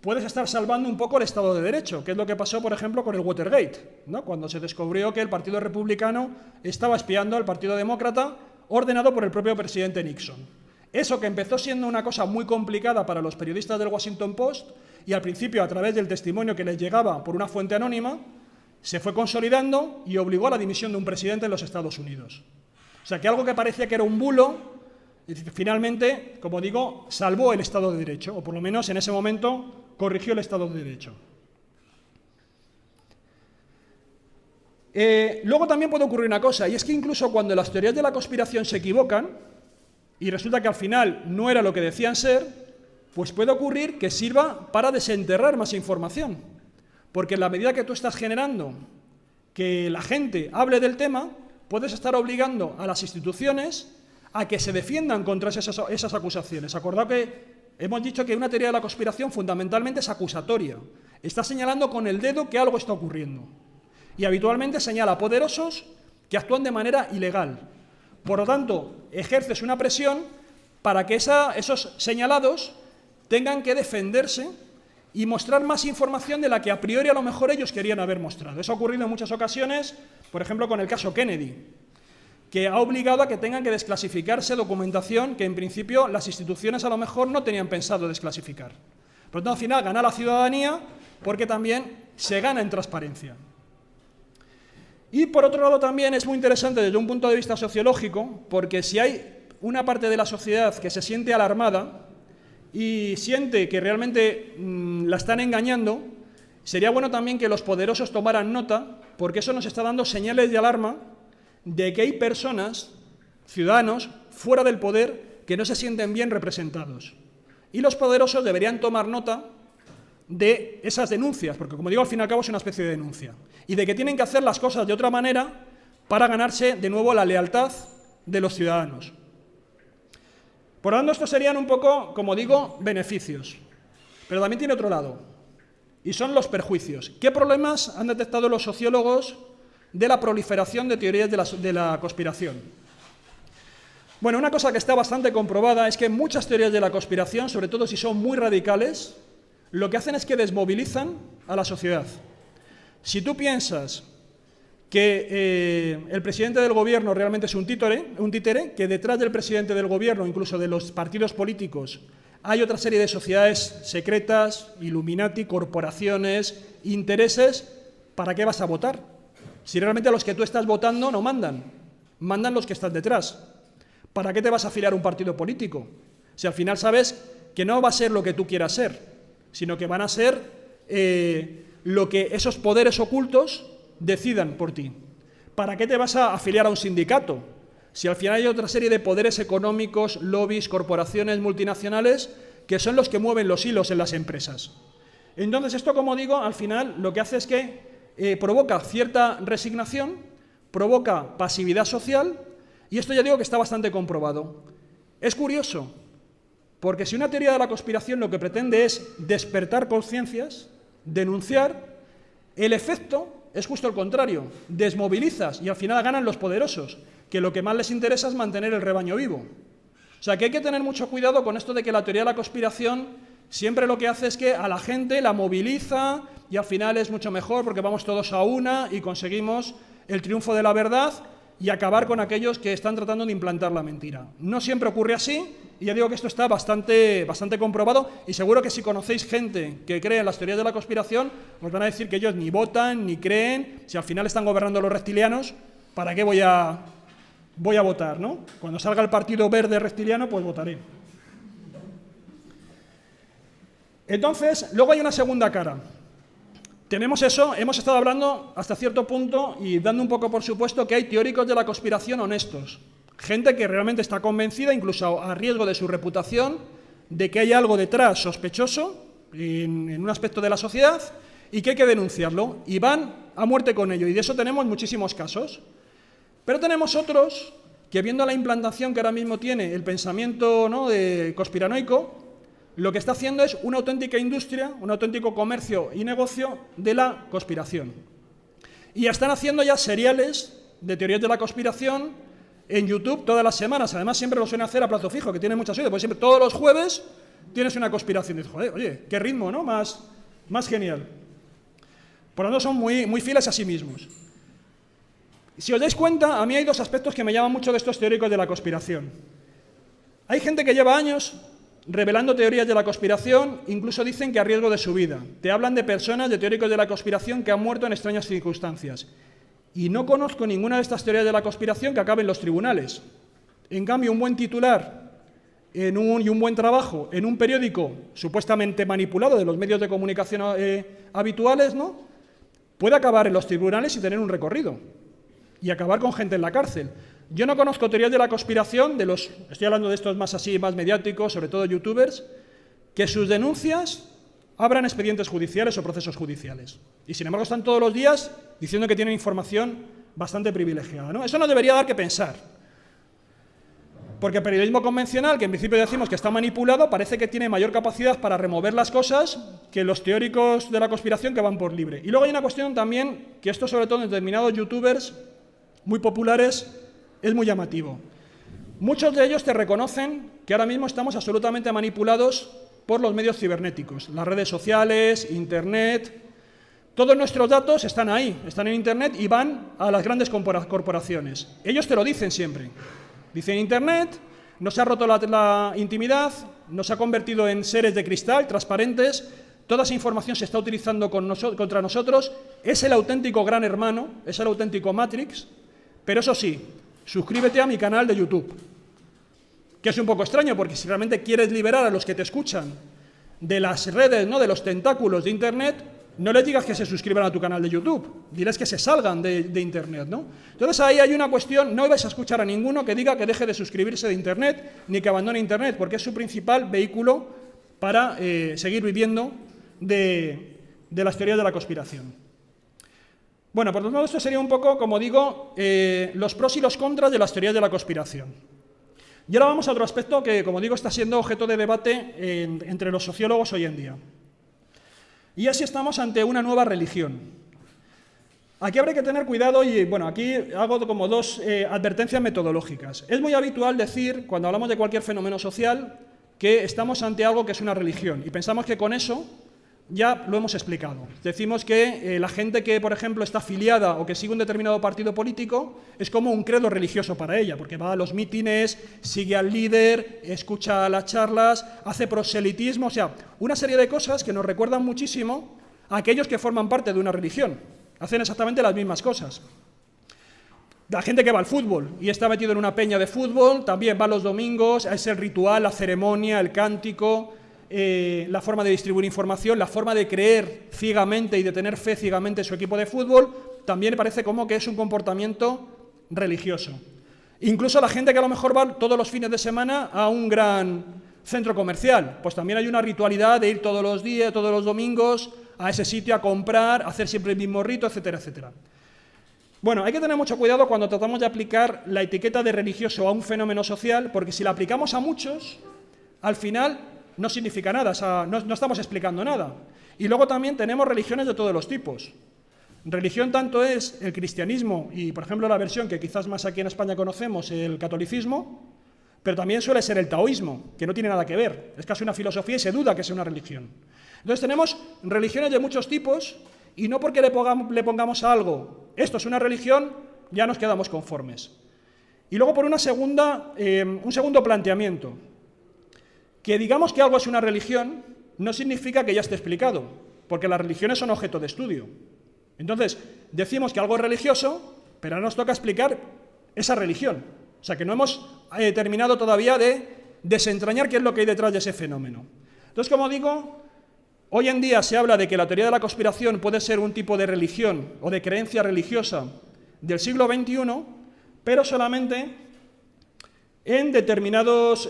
puedes estar salvando un poco el Estado de Derecho, que es lo que pasó, por ejemplo, con el Watergate, ¿no? Cuando se descubrió que el Partido Republicano estaba espiando al Partido Demócrata, ordenado por el propio presidente Nixon. Eso que empezó siendo una cosa muy complicada para los periodistas del Washington Post, y al principio, a través del testimonio que les llegaba por una fuente anónima, se fue consolidando y obligó a la dimisión de un presidente en los Estados Unidos. O sea, que algo que parecía que era un bulo, finalmente, como digo, salvó el Estado de Derecho, o por lo menos en ese momento corrigió el Estado de Derecho. Luego también puede ocurrir una cosa, y es que incluso cuando las teorías de la conspiración se equivocan, y resulta que al final no era lo que decían ser, pues puede ocurrir que sirva para desenterrar más información. Porque en la medida que tú estás generando que la gente hable del tema, puedes estar obligando a las instituciones a que se defiendan contra esas acusaciones. Acordad que hemos dicho que una teoría de la conspiración fundamentalmente es acusatoria. Está señalando con el dedo que algo está ocurriendo. Y habitualmente señala a poderosos que actúan de manera ilegal. Por lo tanto, ejerces una presión para que esos señalados tengan que defenderse y mostrar más información de la que a priori a lo mejor ellos querían haber mostrado. Eso ha ocurrido en muchas ocasiones, por ejemplo, con el caso Kennedy, que ha obligado a que tengan que desclasificarse documentación que en principio las instituciones a lo mejor no tenían pensado desclasificar. Por lo tanto, al final gana la ciudadanía porque también se gana en transparencia. Y por otro lado también es muy interesante desde un punto de vista sociológico, porque si hay una parte de la sociedad que se siente alarmada y siente que realmente la están engañando, sería bueno también que los poderosos tomaran nota, porque eso nos está dando señales de alarma de que hay personas, ciudadanos, fuera del poder, que no se sienten bien representados. Y los poderosos deberían tomar nota de esas denuncias, porque como digo, al fin y al cabo es una especie de denuncia, y de que tienen que hacer las cosas de otra manera para ganarse de nuevo la lealtad de los ciudadanos. Por lo tanto, estos serían un poco, como digo, beneficios. Pero también tiene otro lado, y son los perjuicios. ¿Qué problemas han detectado los sociólogos de la proliferación de teorías de la conspiración? Bueno, una cosa que está bastante comprobada es que muchas teorías de la conspiración, sobre todo si son muy radicales, lo que hacen es que desmovilizan a la sociedad. Si tú piensas que el presidente del gobierno realmente es un títere, que detrás del presidente del gobierno, incluso de los partidos políticos, hay otra serie de sociedades secretas, Illuminati, corporaciones, intereses, ¿para qué vas a votar? Si realmente los que tú estás votando no mandan, mandan los que están detrás. ¿Para qué te vas a afiliar a un partido político? Si al final sabes que no va a ser lo que tú quieras ser, sino que van a ser lo que esos poderes ocultos decidan por ti. ¿Para qué te vas a afiliar a un sindicato? Si al final hay otra serie de poderes económicos, lobbies, corporaciones multinacionales, que son los que mueven los hilos en las empresas. Entonces, esto, como digo, al final lo que hace es que provoca cierta resignación, provoca pasividad social, y esto ya digo que está bastante comprobado. Es curioso, porque si una teoría de la conspiración lo que pretende es despertar conciencias, denunciar, el efecto es justo el contrario, desmovilizas y al final ganan los poderosos, que lo que más les interesa es mantener el rebaño vivo. O sea que hay que tener mucho cuidado con esto de que la teoría de la conspiración siempre lo que hace es que a la gente la moviliza y al final es mucho mejor porque vamos todos a una y conseguimos el triunfo de la verdad y acabar con aquellos que están tratando de implantar la mentira. No siempre ocurre así, y ya digo que esto está bastante comprobado, y seguro que si conocéis gente que cree en las teorías de la conspiración, os van a decir que ellos ni votan, ni creen, si al final están gobernando los reptilianos, ¿para qué voy a votar, ¿no? Cuando salga el Partido Verde Reptiliano, pues votaré. Entonces, luego hay una segunda cara. Tenemos eso, hemos estado hablando hasta cierto punto y dando un poco por supuesto que hay teóricos de la conspiración honestos. Gente que realmente está convencida, incluso a riesgo de su reputación, de que hay algo detrás sospechoso en un aspecto de la sociedad y que hay que denunciarlo. Y van a muerte con ello. Y de eso tenemos muchísimos casos. Pero tenemos otros que, viendo la implantación que ahora mismo tiene el pensamiento, ¿no?, de conspiranoico, lo que está haciendo es una auténtica industria, un auténtico comercio y negocio de la conspiración. Y ya están haciendo ya seriales de teorías de la conspiración en YouTube todas las semanas. Además, siempre lo suelen hacer a plazo fijo, que tiene mucha suerte, porque siempre todos los jueves tienes una conspiración. Y dices, joder, oye, qué ritmo, ¿no? Más genial. Por lo tanto, son muy fieles a sí mismos. Si os dais cuenta, a mí hay dos aspectos que me llaman mucho de estos teóricos de la conspiración. Hay gente que lleva años revelando teorías de la conspiración, incluso dicen que a riesgo de su vida. Te hablan de personas, de teóricos de la conspiración que han muerto en extrañas circunstancias. Y no conozco ninguna de estas teorías de la conspiración que acabe en los tribunales. En cambio, un buen titular y un buen trabajo en un periódico supuestamente manipulado de los medios de comunicación habituales, ¿no?, puede acabar en los tribunales y tener un recorrido. Y acabar con gente en la cárcel. Yo no conozco teorías de la conspiración, estoy hablando de estos más mediáticos, sobre todo youtubers, que sus denuncias abran expedientes judiciales o procesos judiciales. Y sin embargo están todos los días diciendo que tienen información bastante privilegiada, ¿no? Eso nos debería dar que pensar. Porque el periodismo convencional, que en principio decimos que está manipulado, parece que tiene mayor capacidad para remover las cosas que los teóricos de la conspiración que van por libre. Y luego hay una cuestión también, que esto sobre todo en determinados youtubers muy populares es muy llamativo. Muchos de ellos te reconocen que ahora mismo estamos absolutamente manipulados por los medios cibernéticos, las redes sociales, Internet. Todos nuestros datos están ahí, están en Internet y van a las grandes corporaciones. Ellos te lo dicen siempre. Dicen, Internet nos ha roto la intimidad, nos ha convertido en seres de cristal, transparentes, toda esa información se está utilizando contra nosotros, es el auténtico gran hermano, es el auténtico Matrix, pero eso sí, suscríbete a mi canal de YouTube, que es un poco extraño, porque si realmente quieres liberar a los que te escuchan de las redes, ¿no?, de los tentáculos de Internet, no les digas que se suscriban a tu canal de YouTube, diles que se salgan de Internet, ¿no? Entonces ahí hay una cuestión, no vais a escuchar a ninguno que diga que deje de suscribirse de Internet, ni que abandone Internet, porque es su principal vehículo para seguir viviendo de las teorías de la conspiración. Bueno, por lo tanto, esto sería un poco, como digo, los pros y los contras de las teorías de la conspiración. Y ahora vamos a otro aspecto que, como digo, está siendo objeto de debate entre los sociólogos hoy en día. Y así estamos ante una nueva religión. Aquí habrá que tener cuidado y, bueno, aquí hago como dos advertencias metodológicas. Es muy habitual decir, cuando hablamos de cualquier fenómeno social, que estamos ante algo que es una religión y pensamos que con eso ya lo hemos explicado. Decimos que la gente que, por ejemplo, está afiliada o que sigue un determinado partido político es como un credo religioso para ella, porque va a los mítines, sigue al líder, escucha las charlas, hace proselitismo, o sea, una serie de cosas que nos recuerdan muchísimo a aquellos que forman parte de una religión. Hacen exactamente las mismas cosas. La gente que va al fútbol y está metido en una peña de fútbol, también va los domingos, es el ritual, la ceremonia, el cántico, la forma de distribuir información, la forma de creer ciegamente y de tener fe ciegamente en su equipo de fútbol, también parece como que es un comportamiento religioso. Incluso la gente que a lo mejor va todos los fines de semana a un gran centro comercial, pues también hay una ritualidad de ir todos los días, todos los domingos, a ese sitio a comprar, a hacer siempre el mismo rito, etcétera, etcétera. Bueno, hay que tener mucho cuidado cuando tratamos de aplicar la etiqueta de religioso a un fenómeno social, porque si la aplicamos a muchos, al final no significa nada, o sea, no estamos explicando nada. Y luego también tenemos religiones de todos los tipos. Religión tanto es el cristianismo y, por ejemplo, la versión que quizás más aquí en España conocemos, el catolicismo, pero también suele ser el taoísmo, que no tiene nada que ver, es casi una filosofía y se duda que sea una religión. Entonces tenemos religiones de muchos tipos y no porque le pongamos a algo, esto es una religión, ya nos quedamos conformes. Y luego por un segundo planteamiento, que digamos que algo es una religión no significa que ya esté explicado, porque las religiones son objeto de estudio. Entonces, decimos que algo es religioso, pero ahora nos toca explicar esa religión. O sea, que no hemos terminado todavía de desentrañar qué es lo que hay detrás de ese fenómeno. Entonces, como digo, hoy en día se habla de que la teoría de la conspiración puede ser un tipo de religión o de creencia religiosa del siglo XXI, pero solamente en determinados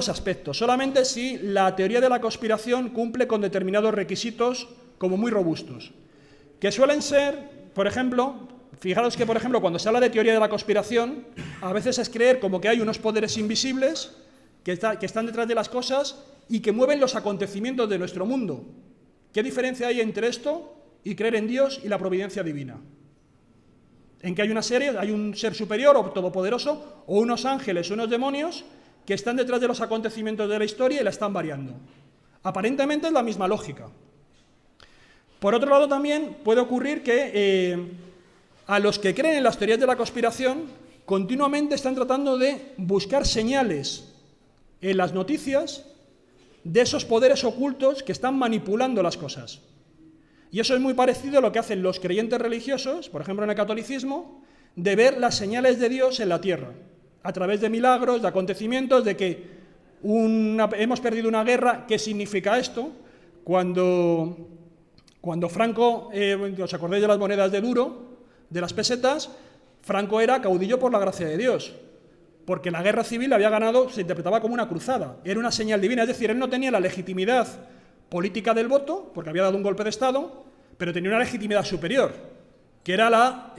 aspectos, solamente si la teoría de la conspiración cumple con determinados requisitos como muy robustos, que suelen ser, por ejemplo, fijaros que, por ejemplo, cuando se habla de teoría de la conspiración, a veces es creer como que hay unos poderes invisibles que están detrás de las cosas y que mueven los acontecimientos de nuestro mundo. ¿Qué diferencia hay entre esto y creer en Dios y la providencia divina? En que hay un ser superior o todopoderoso, o unos ángeles o unos demonios que están detrás de los acontecimientos de la historia y la están variando. Aparentemente es la misma lógica. Por otro lado, también puede ocurrir que a los que creen en las teorías de la conspiración continuamente están tratando de buscar señales en las noticias de esos poderes ocultos que están manipulando las cosas. Y eso es muy parecido a lo que hacen los creyentes religiosos, por ejemplo en el catolicismo, de ver las señales de Dios en la tierra, a través de milagros, de acontecimientos, de que hemos perdido una guerra. ¿Qué significa esto? Cuando Franco, ¿os acordáis de las monedas de duro, de las pesetas? Franco era caudillo por la gracia de Dios, porque la guerra civil había ganado, se interpretaba como una cruzada, era una señal divina, es decir, él no tenía la legitimidad política del voto, porque había dado un golpe de Estado, pero tenía una legitimidad superior, que era la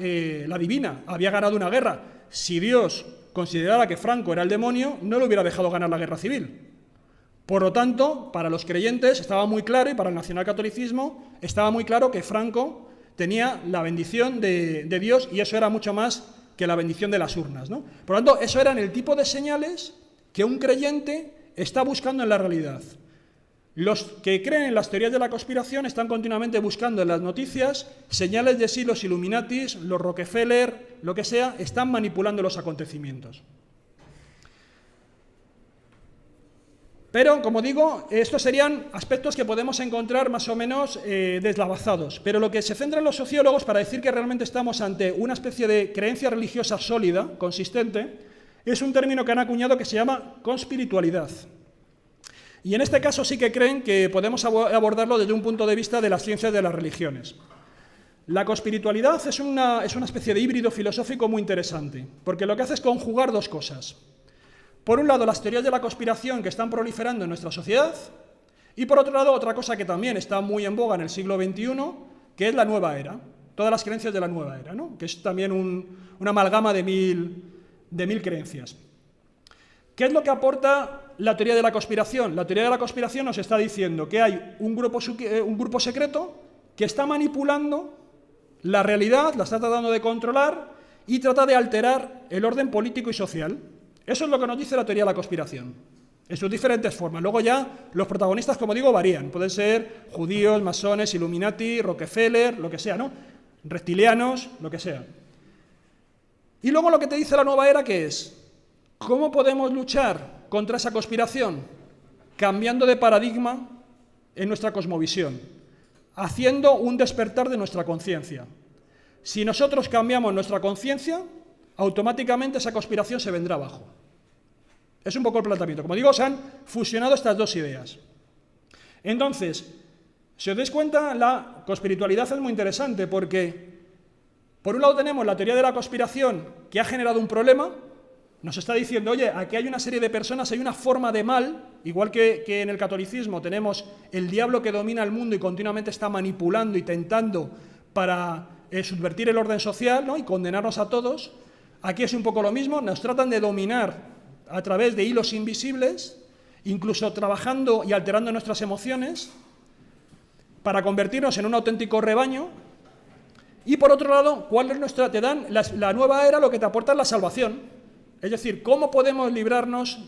divina, había ganado una guerra. Si Dios considerara que Franco era el demonio, no le hubiera dejado ganar la guerra civil. Por lo tanto, para los creyentes estaba muy claro, y para el nacionalcatolicismo estaba muy claro que Franco tenía la bendición de Dios, y eso era mucho más que la bendición de las urnas, ¿no? Por lo tanto, eso eran el tipo de señales que un creyente está buscando en la realidad. Los que creen en las teorías de la conspiración están continuamente buscando en las noticias señales de si los Illuminatis, los Rockefeller, lo que sea, están manipulando los acontecimientos. Pero, como digo, estos serían aspectos que podemos encontrar más o menos deslavazados. Pero lo que se centra en los sociólogos para decir que realmente estamos ante una especie de creencia religiosa sólida, consistente, es un término que han acuñado que se llama conspiritualidad. Y en este caso sí que creen que podemos abordarlo desde un punto de vista de las ciencias de las religiones. La conspiritualidad es una especie de híbrido filosófico muy interesante, porque lo que hace es conjugar dos cosas. Por un lado, las teorías de la conspiración que están proliferando en nuestra sociedad, y por otro lado, otra cosa que también está muy en boga en el siglo XXI, que es la nueva era, todas las creencias de la nueva era, ¿no? Que es también una amalgama de mil creencias. ¿Qué es lo que aporta la teoría de la conspiración? La teoría de la conspiración nos está diciendo que hay un grupo secreto que está manipulando la realidad, la está tratando de controlar y trata de alterar el orden político y social. Eso es lo que nos dice la teoría de la conspiración, en sus diferentes formas. Luego ya los protagonistas, como digo, varían. Pueden ser judíos, masones, Illuminati, Rockefeller, lo que sea, ¿no? Reptilianos, lo que sea. Y luego lo que te dice la nueva era, ¿qué es? ¿Cómo podemos luchar contra esa conspiración? Cambiando de paradigma en nuestra cosmovisión, haciendo un despertar de nuestra conciencia. Si nosotros cambiamos nuestra conciencia, automáticamente esa conspiración se vendrá abajo. Es un poco el planteamiento. Como digo, se han fusionado estas dos ideas. Entonces, si os dais cuenta, la conspiritualidad es muy interesante porque, por un lado, tenemos la teoría de la conspiración que ha generado un problema. Nos está diciendo, oye, aquí hay una serie de personas, hay una forma de mal, igual que en el catolicismo tenemos el diablo que domina el mundo y continuamente está manipulando y tentando para subvertir el orden social, ¿no? Y condenarnos a todos. Aquí es un poco lo mismo, nos tratan de dominar a través de hilos invisibles, incluso trabajando y alterando nuestras emociones, para convertirnos en un auténtico rebaño. Y por otro lado, ¿cuál es la nueva era lo que te aporta es la salvación? Es decir, ¿cómo podemos liberarnos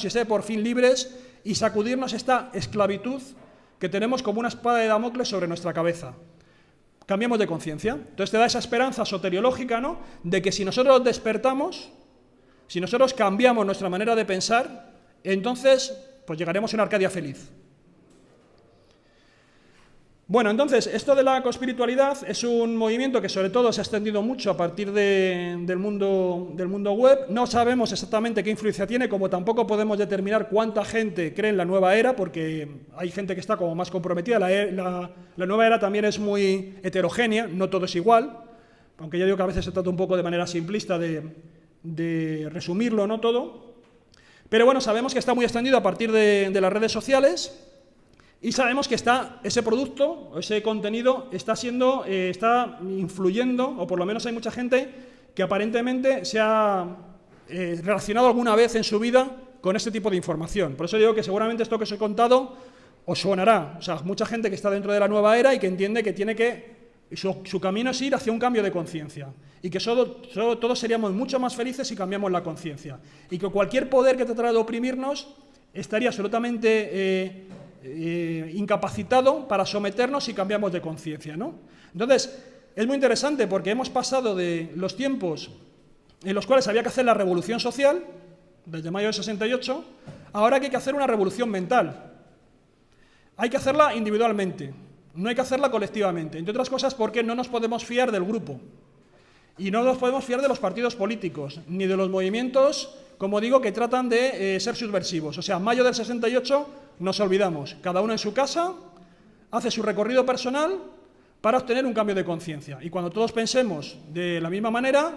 y ser por fin libres y sacudirnos esta esclavitud que tenemos como una espada de Damocles sobre nuestra cabeza? cambiemos de conciencia. Entonces te da esa esperanza soteriológica, ¿no?, de que si nosotros despertamos, si nosotros cambiamos nuestra manera de pensar, entonces pues llegaremos a una Arcadia feliz. Bueno, entonces, esto de la cospiritualidad es un movimiento que sobre todo se ha extendido mucho a partir del mundo web. No sabemos exactamente qué influencia tiene, como tampoco podemos determinar cuánta gente cree en la nueva era, porque hay gente que está como más comprometida. La nueva era también es muy heterogénea, no todo es igual, aunque ya digo que a veces se trata un poco de manera simplista de resumirlo, no todo. Pero bueno, sabemos que está muy extendido a partir de las redes sociales. Y sabemos que ese producto, ese contenido, está influyendo, o por lo menos hay mucha gente que aparentemente se ha relacionado alguna vez en su vida con este tipo de información. Por eso digo que seguramente esto que os he contado os sonará. O sea, mucha gente que está dentro de la nueva era y que entiende que su camino es ir hacia un cambio de conciencia. Y que todos seríamos mucho más felices si cambiamos la conciencia. Y que cualquier poder que tratara de oprimirnos estaría absolutamente incapacitado para someternos si cambiamos de conciencia, ¿no? Entonces, es muy interesante porque hemos pasado de los tiempos en los cuales había que hacer la revolución social, desde mayo del 68, ahora que hay que hacer una revolución mental. Hay que hacerla individualmente, no hay que hacerla colectivamente, entre otras cosas porque no nos podemos fiar del grupo y no nos podemos fiar de los partidos políticos, ni de los movimientos, como digo, que tratan de ser subversivos. O sea, mayo del 68 nos olvidamos, cada uno en su casa hace su recorrido personal para obtener un cambio de conciencia. Y cuando todos pensemos de la misma manera,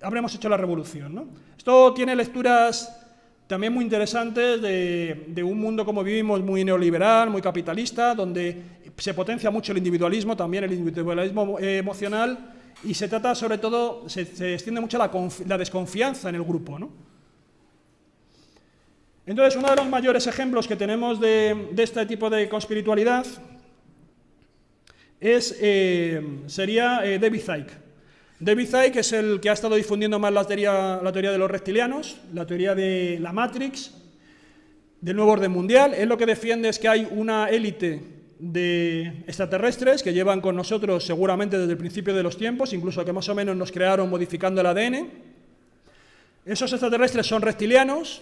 habremos hecho la revolución, ¿no? Esto tiene lecturas también muy interesantes de un mundo como vivimos muy neoliberal, muy capitalista, donde se potencia mucho el individualismo, también el individualismo emocional, y se trata sobre todo, se extiende mucho la desconfianza en el grupo, ¿no? Entonces, uno de los mayores ejemplos que tenemos de este tipo de conspiritualidad sería David Icke. David Icke es el que ha estado difundiendo más la teoría de los reptilianos, la teoría de la Matrix, del nuevo orden mundial. Él lo que defiende es que hay una élite de extraterrestres que llevan con nosotros seguramente desde el principio de los tiempos, incluso que más o menos nos crearon modificando el ADN. Esos extraterrestres son reptilianos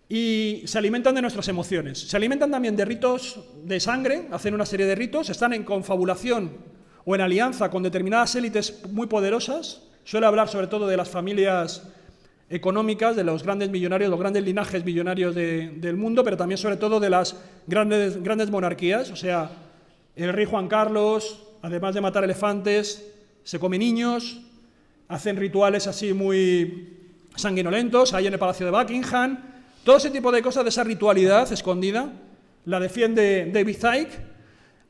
y se alimentan de nuestras emociones. Se alimentan también de ritos de sangre, hacen una serie de ritos, están en confabulación o en alianza con determinadas élites muy poderosas. Suele hablar sobre todo de las familias económicas, de los grandes millonarios, los grandes linajes millonarios del mundo, pero también sobre todo de las grandes monarquías. O sea, el rey Juan Carlos, además de matar elefantes, se come niños, hacen rituales así muy sanguinolentos, ahí en el Palacio de Buckingham. Todo ese tipo de cosas, de esa ritualidad escondida, la defiende David Icke,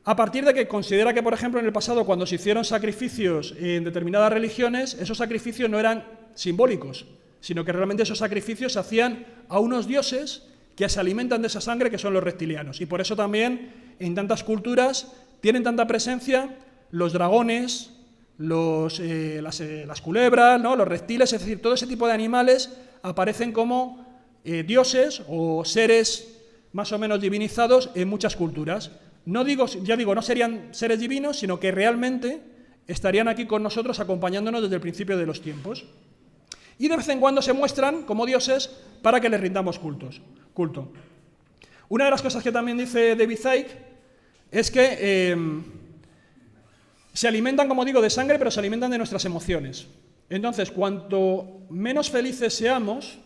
a partir de que considera que, por ejemplo, en el pasado, cuando se hicieron sacrificios en determinadas religiones, esos sacrificios no eran simbólicos, sino que realmente esos sacrificios se hacían a unos dioses que se alimentan de esa sangre, que son los reptilianos. Y por eso también, en tantas culturas, tienen tanta presencia los dragones, las culebras, ¿no?, los reptiles, es decir, todo ese tipo de animales aparecen como dioses o seres más o menos divinizados en muchas culturas. No serían seres divinos, sino que realmente estarían aquí con nosotros acompañándonos desde el principio de los tiempos. Y de vez en cuando se muestran como dioses para que les rindamos culto. Una de las cosas que también dice David Icke es que se alimentan, como digo, de sangre, pero se alimentan de nuestras emociones. Entonces, cuanto menos felices seamos,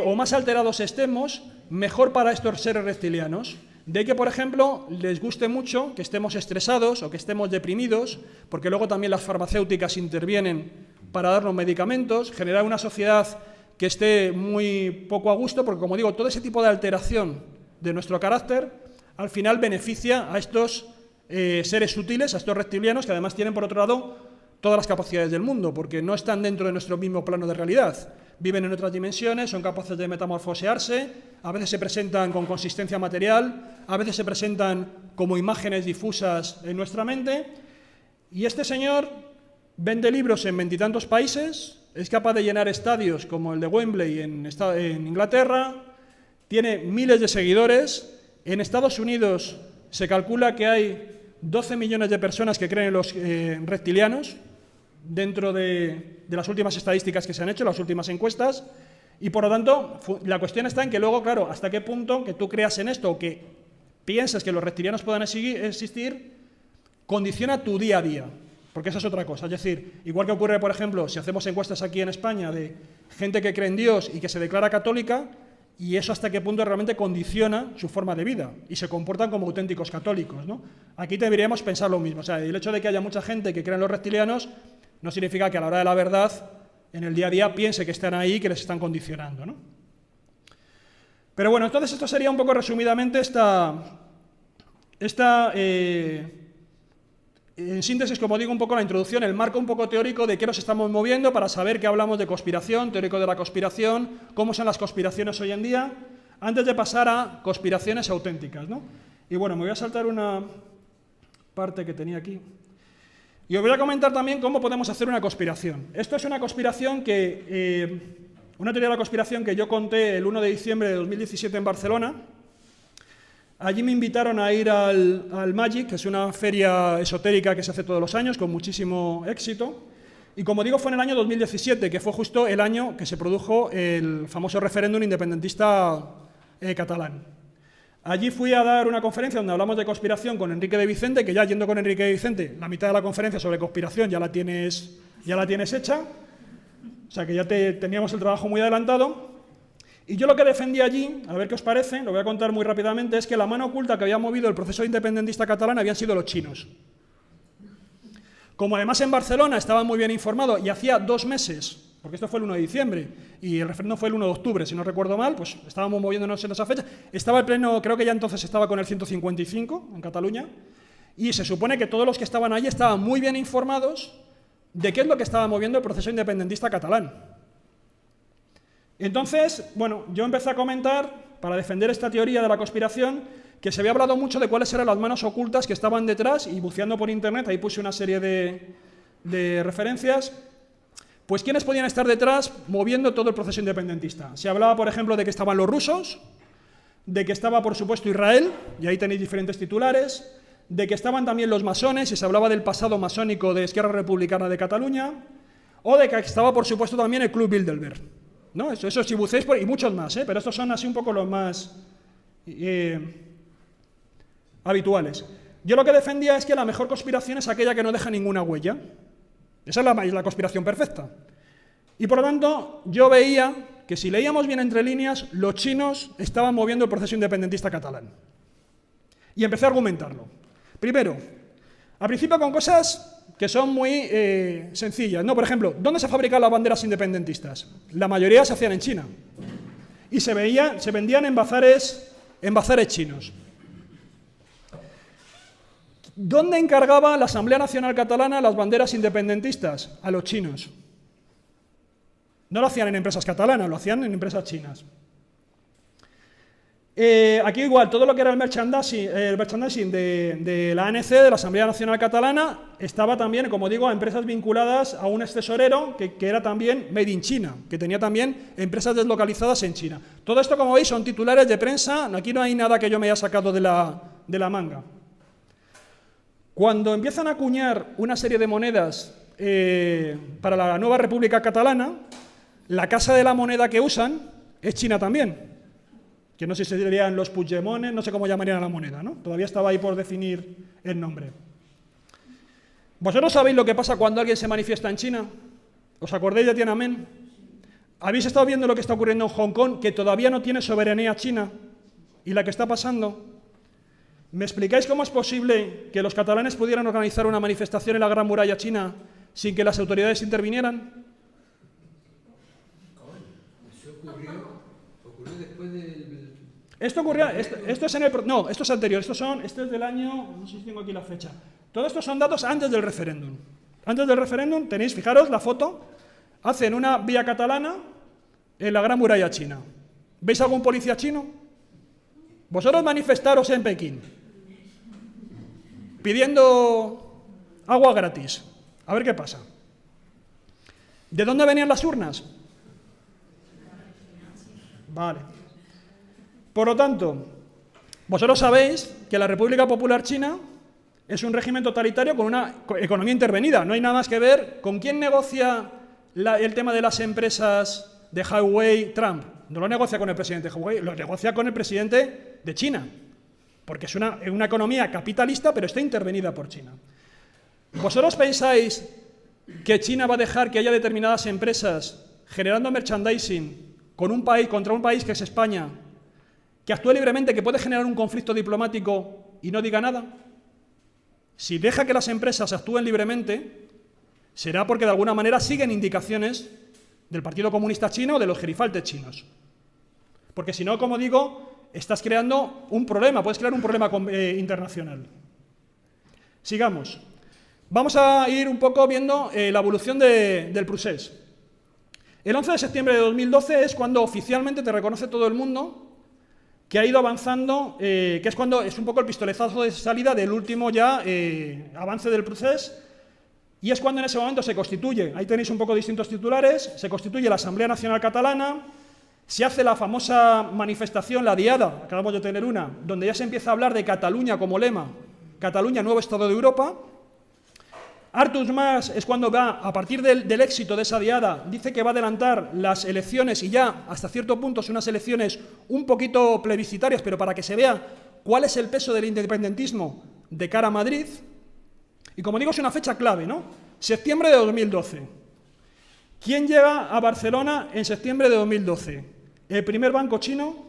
o más alterados estemos, mejor para estos seres reptilianos. De ahí que, por ejemplo, les guste mucho que estemos estresados o que estemos deprimidos, porque luego también las farmacéuticas intervienen para darnos medicamentos, generar una sociedad que esté muy poco a gusto, porque, como digo, todo ese tipo de alteración de nuestro carácter, al final beneficia a estos seres sutiles, a estos reptilianos, que además tienen, por otro lado, todas las capacidades del mundo, porque no están dentro de nuestro mismo plano de realidad. Viven en otras dimensiones, son capaces de metamorfosearse, a veces se presentan con consistencia material, a veces se presentan como imágenes difusas en nuestra mente. Y este señor vende libros en 20 y tantos países, es capaz de llenar estadios como el de Wembley en Inglaterra, tiene miles de seguidores. En Estados Unidos se calcula que hay 12 millones de personas que creen en los reptilianos, dentro de las últimas estadísticas que se han hecho, las últimas encuestas, y por lo tanto, la cuestión está en que luego, claro, hasta qué punto que tú creas en esto o que pienses que los reptilianos puedan existir, condiciona tu día a día, porque esa es otra cosa. Es decir, igual que ocurre, por ejemplo, si hacemos encuestas aquí en España de gente que cree en Dios y que se declara católica, y eso hasta qué punto realmente condiciona su forma de vida y se comportan como auténticos católicos, ¿no? Aquí deberíamos pensar lo mismo. O sea, el hecho de que haya mucha gente que cree en los reptilianos no significa que a la hora de la verdad, en el día a día, piense que están ahí y que les están condicionando, ¿no? Pero bueno, entonces esto sería un poco resumidamente en síntesis, como digo, un poco la introducción, el marco un poco teórico de qué nos estamos moviendo para saber que hablamos de conspiración, teórico de la conspiración, cómo son las conspiraciones hoy en día, antes de pasar a conspiraciones auténticas, ¿no? Y bueno, me voy a saltar una parte que tenía aquí. Y os voy a comentar también cómo podemos hacer una conspiración. Esto es una conspiración una teoría de la conspiración que yo conté el 1 de diciembre de 2017 en Barcelona. Allí me invitaron a ir al Magic, que es una feria esotérica que se hace todos los años, con muchísimo éxito. Y como digo, fue en el año 2017, que fue justo el año que se produjo el famoso referéndum independentista catalán. Allí fui a dar una conferencia donde hablamos de conspiración con Enrique de Vicente, que ya yendo con Enrique de Vicente, la mitad de la conferencia sobre conspiración ya la tienes hecha. O sea que ya teníamos el trabajo muy adelantado. Y yo lo que defendí allí, a ver qué os parece, lo voy a contar muy rápidamente, es que la mano oculta que había movido el proceso independentista catalán habían sido los chinos. Como además en Barcelona estaban muy bien informados y hacía 2 meses, porque esto fue el 1 de diciembre y el referéndum fue el 1 de octubre, si no recuerdo mal, pues estábamos moviéndonos en esa fecha. Estaba el pleno, creo que ya entonces estaba con el 155 en Cataluña, y se supone que todos los que estaban allí estaban muy bien informados de qué es lo que estaba moviendo el proceso independentista catalán. Entonces, bueno, yo empecé a comentar, para defender esta teoría de la conspiración, que se había hablado mucho de cuáles eran las manos ocultas que estaban detrás, y buceando por internet, ahí puse una serie de referencias, pues quiénes podían estar detrás moviendo todo el proceso independentista. Se hablaba, por ejemplo, de que estaban los rusos, de que estaba, por supuesto, Israel, y ahí tenéis diferentes titulares, de que estaban también los masones, y se hablaba del pasado masónico de Esquerra Republicana de Cataluña, o de que estaba, por supuesto, también el Club Bilderberg, ¿no? Eso si buceáis, y muchos más, pero estos son así un poco los más habituales. Yo lo que defendía es que la mejor conspiración es aquella que no deja ninguna huella. Esa es la conspiración perfecta. Y por lo tanto, yo veía que si leíamos bien entre líneas, los chinos estaban moviendo el proceso independentista catalán. Y empecé a argumentarlo. Primero, al principio con cosas que son muy sencillas, ¿no? Por ejemplo, ¿dónde se fabrican las banderas independentistas? La mayoría se hacían en China. Y se vendían en bazares chinos. ¿Dónde encargaba la Asamblea Nacional Catalana las banderas independentistas? A los chinos. No lo hacían en empresas catalanas, lo hacían en empresas chinas. Aquí igual, todo lo que era el merchandising de la ANC, de la Asamblea Nacional Catalana, estaba también, como digo, a empresas vinculadas a un excesorero que era también made in China, que tenía también empresas deslocalizadas en China. Todo esto, como veis, son titulares de prensa, aquí no hay nada que yo me haya sacado de la manga. Cuando empiezan a acuñar una serie de monedas para la nueva República Catalana, la casa de la moneda que usan es China también. Que no sé si se dirían los Puigdemones, no sé cómo llamarían a la moneda, ¿no? Todavía estaba ahí por definir el nombre. ¿Vosotros sabéis lo que pasa cuando alguien se manifiesta en China? ¿Os acordáis de Tiananmen? ¿Habéis estado viendo lo que está ocurriendo en Hong Kong, que todavía no tiene soberanía China? ¿Y la que está pasando? ¿Me explicáis cómo es posible que los catalanes pudieran organizar una manifestación en la Gran Muralla China sin que las autoridades intervinieran? Ocurrió después del... Esto ocurrió, esto es en el... No, esto es anterior, esto es del año... No sé si tengo aquí la fecha. Todos estos son datos antes del referéndum. Antes del referéndum tenéis, fijaros la foto, hacen una vía catalana en la Gran Muralla China. ¿Veis algún policía chino? Vosotros manifestaros en Pekín, pidiendo agua gratis. A ver qué pasa. ¿De dónde venían las urnas? Vale. Por lo tanto, vosotros sabéis que la República Popular China Es un régimen totalitario con una economía intervenida. No hay nada más que ver con quién negocia el tema de las empresas de Huawei Trump. No lo negocia con el presidente de Huawei, lo negocia con el presidente de China, porque es una economía capitalista, pero está intervenida por China. ¿Vosotros pensáis que China va a dejar que haya determinadas empresas generando merchandising contra un país que es España, que actúe libremente, que puede generar un conflicto diplomático y no diga nada? Si deja que las empresas actúen libremente, será porque de alguna manera siguen indicaciones del Partido Comunista Chino o de los gerifaltes chinos. Porque si no, como digo, estás creando un problema, puedes crear un problema internacional. Sigamos. Vamos a ir un poco viendo la evolución del procés. El 11 de septiembre de 2012 es cuando oficialmente te reconoce todo el mundo que ha ido avanzando, que es cuando es un poco el pistoletazo de salida del último ya avance del proceso, y es cuando en ese momento se constituye, ahí tenéis un poco distintos titulares, se constituye la Asamblea Nacional Catalana, se hace la famosa manifestación, la Diada, acabamos de tener una, donde ya se empieza a hablar de Cataluña como lema, Cataluña, nuevo Estado de Europa. Artur Mas es cuando va, a partir del éxito de esa diada, dice que va a adelantar las elecciones y ya, hasta cierto punto, son unas elecciones un poquito plebiscitarias, pero para que se vea cuál es el peso del independentismo de cara a Madrid. Y como digo, es una fecha clave, ¿no? Septiembre de 2012. ¿Quién llega a Barcelona en septiembre de 2012? El primer banco chino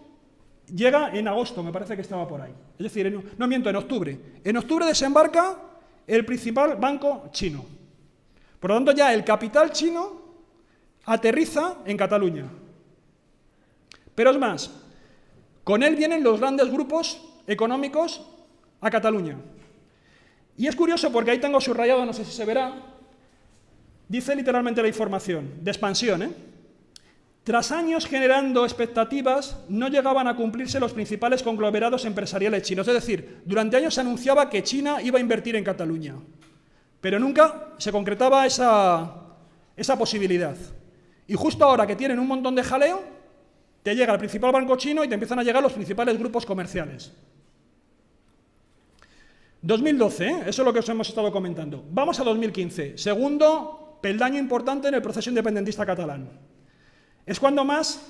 llega en agosto, me parece que estaba por ahí. Es decir, no miento, en octubre. En octubre desembarca el principal banco chino. Por lo tanto, ya el capital chino aterriza en Cataluña. Pero es más, con él vienen los grandes grupos económicos a Cataluña. Y es curioso porque ahí tengo subrayado, no sé si se verá, dice literalmente la información, de expansión, Tras años generando expectativas, no llegaban a cumplirse los principales conglomerados empresariales chinos. Es decir, durante años se anunciaba que China iba a invertir en Cataluña, pero nunca se concretaba esa posibilidad. Y justo ahora que tienen un montón de jaleo, te llega el principal banco chino y te empiezan a llegar los principales grupos comerciales. 2012, eso es lo que os hemos estado comentando. Vamos a 2015, segundo peldaño importante en el proceso independentista catalán. Es cuando Mas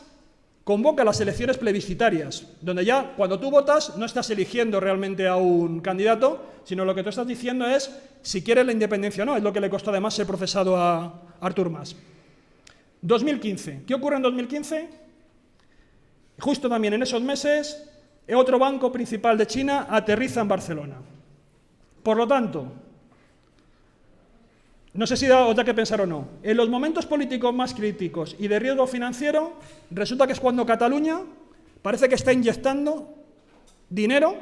convoca las elecciones plebiscitarias, donde ya cuando tú votas no estás eligiendo realmente a un candidato, sino lo que tú estás diciendo es si quieres la independencia o no, es lo que le costó además ser procesado a Artur Mas. 2015, ¿qué ocurre en 2015? Justo también en esos meses, otro banco principal de China aterriza en Barcelona. Por lo tanto, no sé si os da que pensar o no, en los momentos políticos más críticos y de riesgo financiero, resulta que es cuando Cataluña parece que está inyectando dinero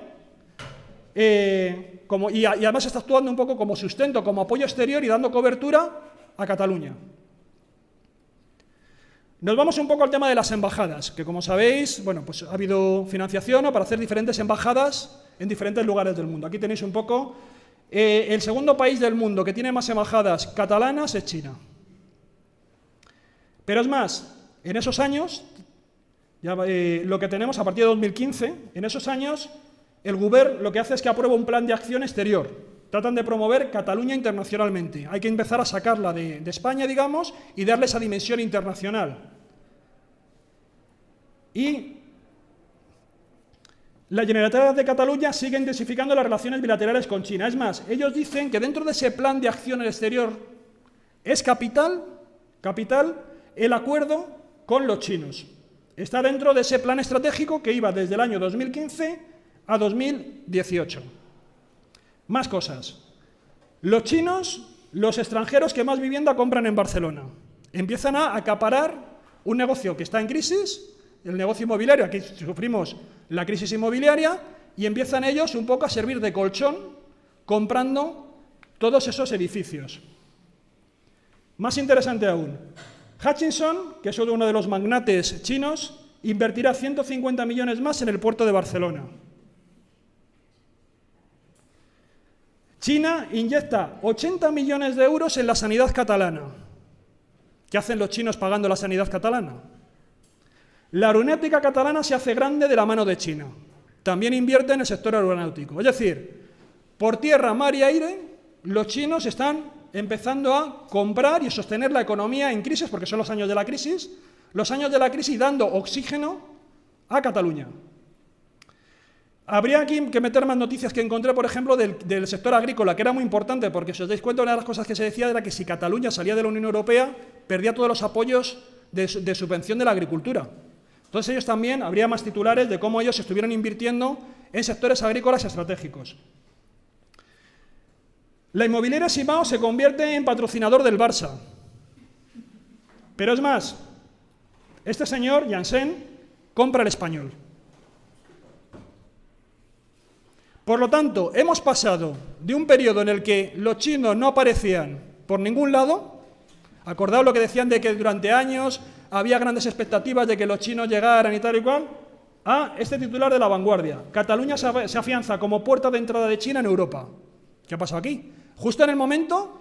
y además está actuando un poco como sustento, como apoyo exterior y dando cobertura a Cataluña. Nos vamos un poco al tema de las embajadas, que como sabéis, bueno, pues ha habido financiación para hacer diferentes embajadas en diferentes lugares del mundo. Aquí tenéis un poco. El segundo país del mundo que tiene más embajadas catalanas es China. Pero es más, en esos años, ya, lo que tenemos a partir de 2015, en esos años, el Govern lo que hace es que aprueba un plan de acción exterior. Tratan de promover Cataluña internacionalmente. Hay que empezar a sacarla de España, digamos, y darle esa dimensión internacional. Y la Generalitat de Cataluña sigue intensificando las relaciones bilaterales con China. Es más, ellos dicen que dentro de ese plan de acción exterior es capital el acuerdo con los chinos. Está dentro de ese plan estratégico que iba desde el año 2015 a 2018. Más cosas. Los chinos, los extranjeros que más vivienda compran en Barcelona, empiezan a acaparar un negocio que está en crisis, el negocio inmobiliario. Aquí sufrimos la crisis inmobiliaria y empiezan ellos un poco a servir de colchón comprando todos esos edificios. Más interesante aún, Hutchison, que es uno de los magnates chinos, invertirá 150 millones más en el puerto de Barcelona. China inyecta 80 millones de euros en la sanidad catalana. ¿Qué hacen los chinos pagando la sanidad catalana? La aeronáutica catalana se hace grande de la mano de China. También invierte en el sector aeronáutico. Es decir, por tierra, mar y aire, los chinos están empezando a comprar y sostener la economía en crisis, porque son los años de la crisis, dando oxígeno a Cataluña. Habría aquí que meter más noticias que encontré, por ejemplo, del sector agrícola, que era muy importante, porque si os dais cuenta, una de las cosas que se decía era que si Cataluña salía de la Unión Europea, perdía todos los apoyos de subvención de la agricultura. Entonces ellos también, habría más titulares de cómo ellos estuvieron invirtiendo en sectores agrícolas estratégicos. La inmobiliaria Simao se convierte en patrocinador del Barça. Pero es más, este señor, Janssen, compra el Español. Por lo tanto, hemos pasado de un periodo en el que los chinos no aparecían por ningún lado, acordaos lo que decían de que durante años había grandes expectativas de que los chinos llegaran y tal y cual, a este titular de La Vanguardia. Cataluña se afianza como puerta de entrada de China en Europa. ¿Qué ha pasado aquí? Justo en el momento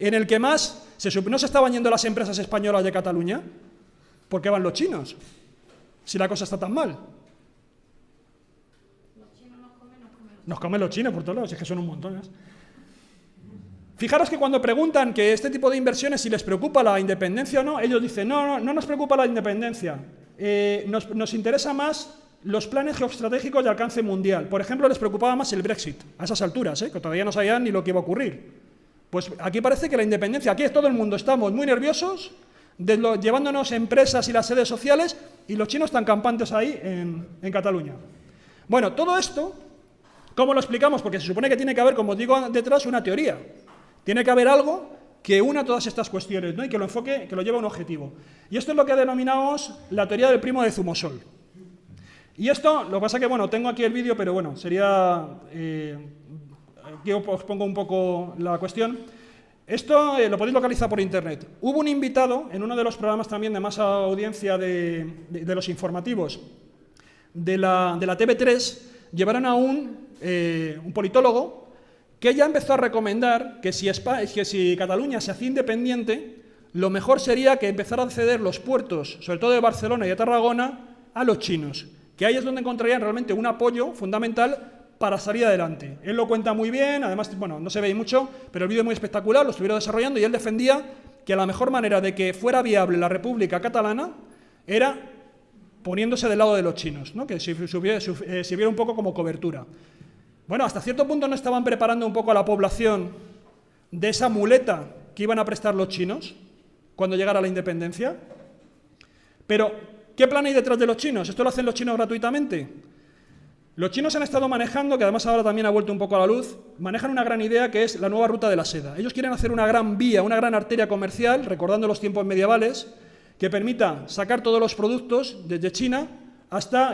en el que más no se estaban yendo las empresas españolas de Cataluña, ¿por qué van los chinos? Si la cosa está tan mal. Nos comen los chinos por todos lados, es que son un montón. Fijaros que cuando preguntan que este tipo de inversiones, si les preocupa la independencia o no, ellos dicen, no nos preocupa la independencia, nos interesa más los planes geoestratégicos de alcance mundial. Por ejemplo, les preocupaba más el Brexit, a esas alturas, que todavía no sabían ni lo que iba a ocurrir. Pues aquí parece que la independencia, aquí todo el mundo estamos muy nerviosos, llevándonos empresas y las sedes sociales, y los chinos están campantes ahí en Cataluña. Bueno, todo esto, ¿cómo lo explicamos? Porque se supone que tiene que haber, como digo detrás, una teoría. Tiene que haber algo que una todas estas cuestiones, ¿no? Y que lo enfoque, que lo lleve a un objetivo. Y esto es lo que denominamos la teoría del primo de Zumosol. Y esto, lo que pasa que, bueno, tengo aquí el vídeo, pero bueno, sería... aquí os pongo un poco la cuestión. Esto lo podéis localizar por internet. Hubo un invitado en uno de los programas también de más audiencia de los informativos de la TV3, llevaron a un politólogo que ya empezó a recomendar que si Cataluña se hacía independiente, lo mejor sería que empezara a ceder los puertos, sobre todo de Barcelona y de Tarragona, a los chinos, que ahí es donde encontrarían realmente un apoyo fundamental para salir adelante. Él lo cuenta muy bien, además, bueno, no se ve mucho, pero el vídeo es muy espectacular, lo estuvieron desarrollando y él defendía que la mejor manera de que fuera viable la República Catalana era poniéndose del lado de los chinos, ¿no? Que sirviera un poco como cobertura. Bueno, hasta cierto punto no estaban preparando un poco a la población de esa muleta que iban a prestar los chinos cuando llegara la independencia. Pero, ¿qué plan hay detrás de los chinos? ¿Esto lo hacen los chinos gratuitamente? Los chinos han estado manejando, que además ahora también ha vuelto un poco a la luz, manejan una gran idea que es la nueva ruta de la seda. Ellos quieren hacer una gran vía, una gran arteria comercial, recordando los tiempos medievales, que permita sacar todos los productos desde China hasta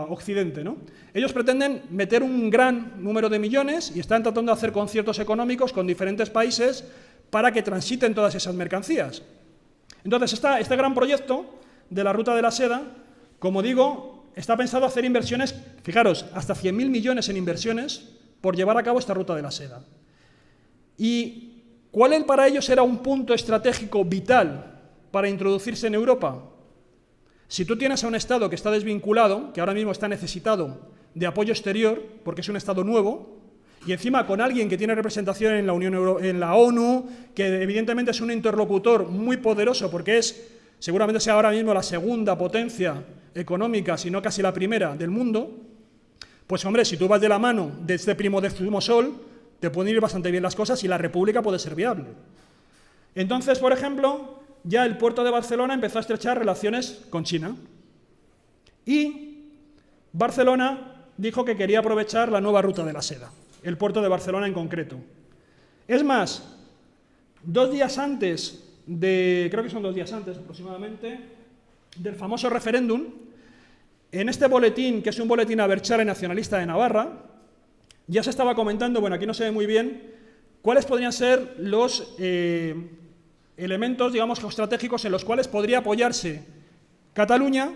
Occidente, ¿no? Ellos pretenden meter un gran número de millones y están tratando de hacer conciertos económicos con diferentes países para que transiten todas esas mercancías. Entonces, este gran proyecto de la ruta de la seda, como digo, está pensado hacer inversiones, fijaros, hasta 100.000 millones en inversiones por llevar a cabo esta ruta de la seda. ¿Y cuál para ellos era un punto estratégico vital para introducirse en Europa? Si tú tienes a un Estado que está desvinculado, que ahora mismo está necesitado de apoyo exterior, porque es un Estado nuevo, y encima con alguien que tiene representación en la ONU, que evidentemente es un interlocutor muy poderoso, porque seguramente sea ahora mismo la segunda potencia económica, si no casi la primera del mundo, pues hombre, si tú vas de la mano de este primo de Zumosol, te pueden ir bastante bien las cosas y la República puede ser viable. Entonces, por ejemplo, ya el puerto de Barcelona empezó a estrechar relaciones con China. Y Barcelona dijo que quería aprovechar la nueva ruta de la seda, el puerto de Barcelona en concreto. Es más, 2 días antes creo que son 2 días antes aproximadamente, del famoso referéndum, en este boletín, que es un boletín Abertzale nacionalista de Navarra, ya se estaba comentando, bueno, aquí no se ve muy bien, cuáles podrían ser los elementos, digamos, geoestratégicos en los cuales podría apoyarse Cataluña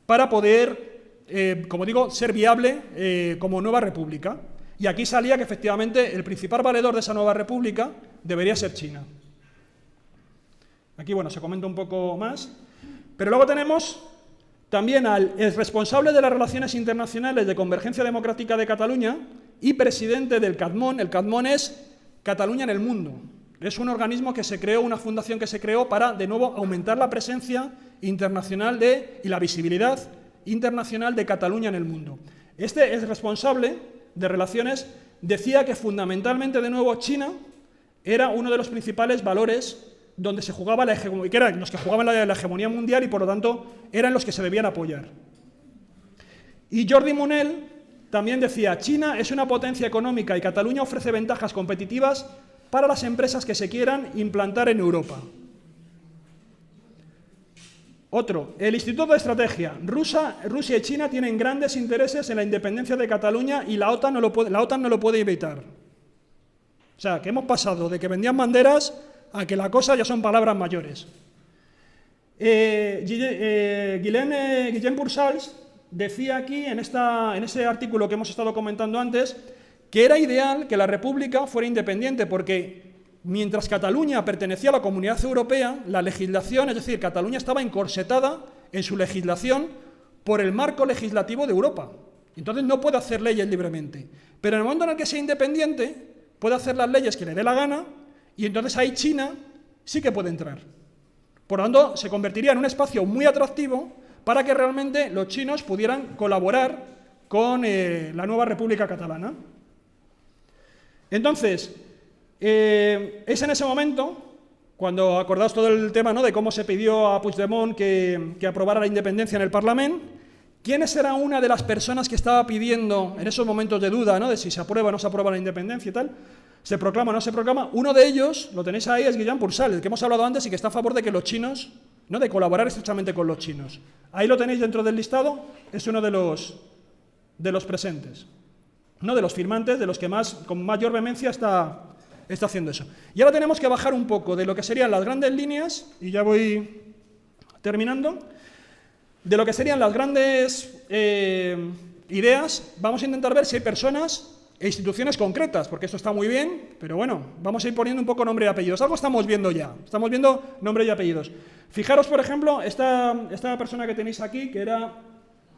para poder, como digo, ser viable como nueva república. Y aquí salía que efectivamente el principal valedor de esa nueva república debería ser China. Aquí, bueno, se comenta un poco más. Pero luego tenemos también al responsable de las relaciones internacionales de Convergencia Democrática de Cataluña y presidente del CATMON. El CATMON es Cataluña en el mundo. Es un organismo que se creó, una fundación que se creó para, de nuevo, aumentar la presencia internacional y la visibilidad internacional de Cataluña en el mundo. Este es responsable de relaciones, decía que fundamentalmente, de nuevo, China era uno de los principales valores donde se jugaba la hegemonía, que eran los que jugaban la hegemonía mundial y, por lo tanto, eran los que se debían apoyar. Y Jordi Munell también decía: China es una potencia económica y Cataluña ofrece ventajas competitivas para las empresas que se quieran implantar en Europa. Otro, el Instituto de Estrategia. Rusia y China tienen grandes intereses en la independencia de Cataluña y la OTAN no lo puede evitar. O sea, que hemos pasado de que vendían banderas a que la cosa ya son palabras mayores. Guillem Pujals decía aquí, en ese artículo que hemos estado comentando antes, que era ideal que la República fuera independiente, porque mientras Cataluña pertenecía a la Comunidad Europea, la legislación, es decir, Cataluña estaba encorsetada en su legislación por el marco legislativo de Europa. Entonces no puede hacer leyes libremente. Pero en el momento en el que sea independiente, puede hacer las leyes que le dé la gana, y entonces ahí China sí que puede entrar. Por lo tanto, se convertiría en un espacio muy atractivo para que realmente los chinos pudieran colaborar con la nueva República Catalana. Entonces, es en ese momento, cuando acordaos todo el tema, ¿no?, de cómo se pidió a Puigdemont que aprobara la independencia en el Parlamento, ¿quiénes era una de las personas que estaba pidiendo, en esos momentos de duda, ¿no?, de si se aprueba o no se aprueba la independencia y tal, se proclama o no se proclama? Uno de ellos, lo tenéis ahí, es Guillem Pujals, el que hemos hablado antes y que está a favor de que los chinos, ¿no?, de colaborar estrechamente con los chinos. Ahí lo tenéis dentro del listado, es uno de los presentes, ¿no?, de los firmantes, de los que con mayor vehemencia está haciendo eso. Y ahora tenemos que bajar un poco de lo que serían las grandes líneas, y ya voy terminando, de lo que serían las grandes ideas. Vamos a intentar ver si hay personas e instituciones concretas, porque esto está muy bien, pero bueno, vamos a ir poniendo un poco nombre y apellidos. Algo estamos viendo ya, estamos viendo nombre y apellidos. Fijaros, por ejemplo, esta persona que tenéis aquí, que era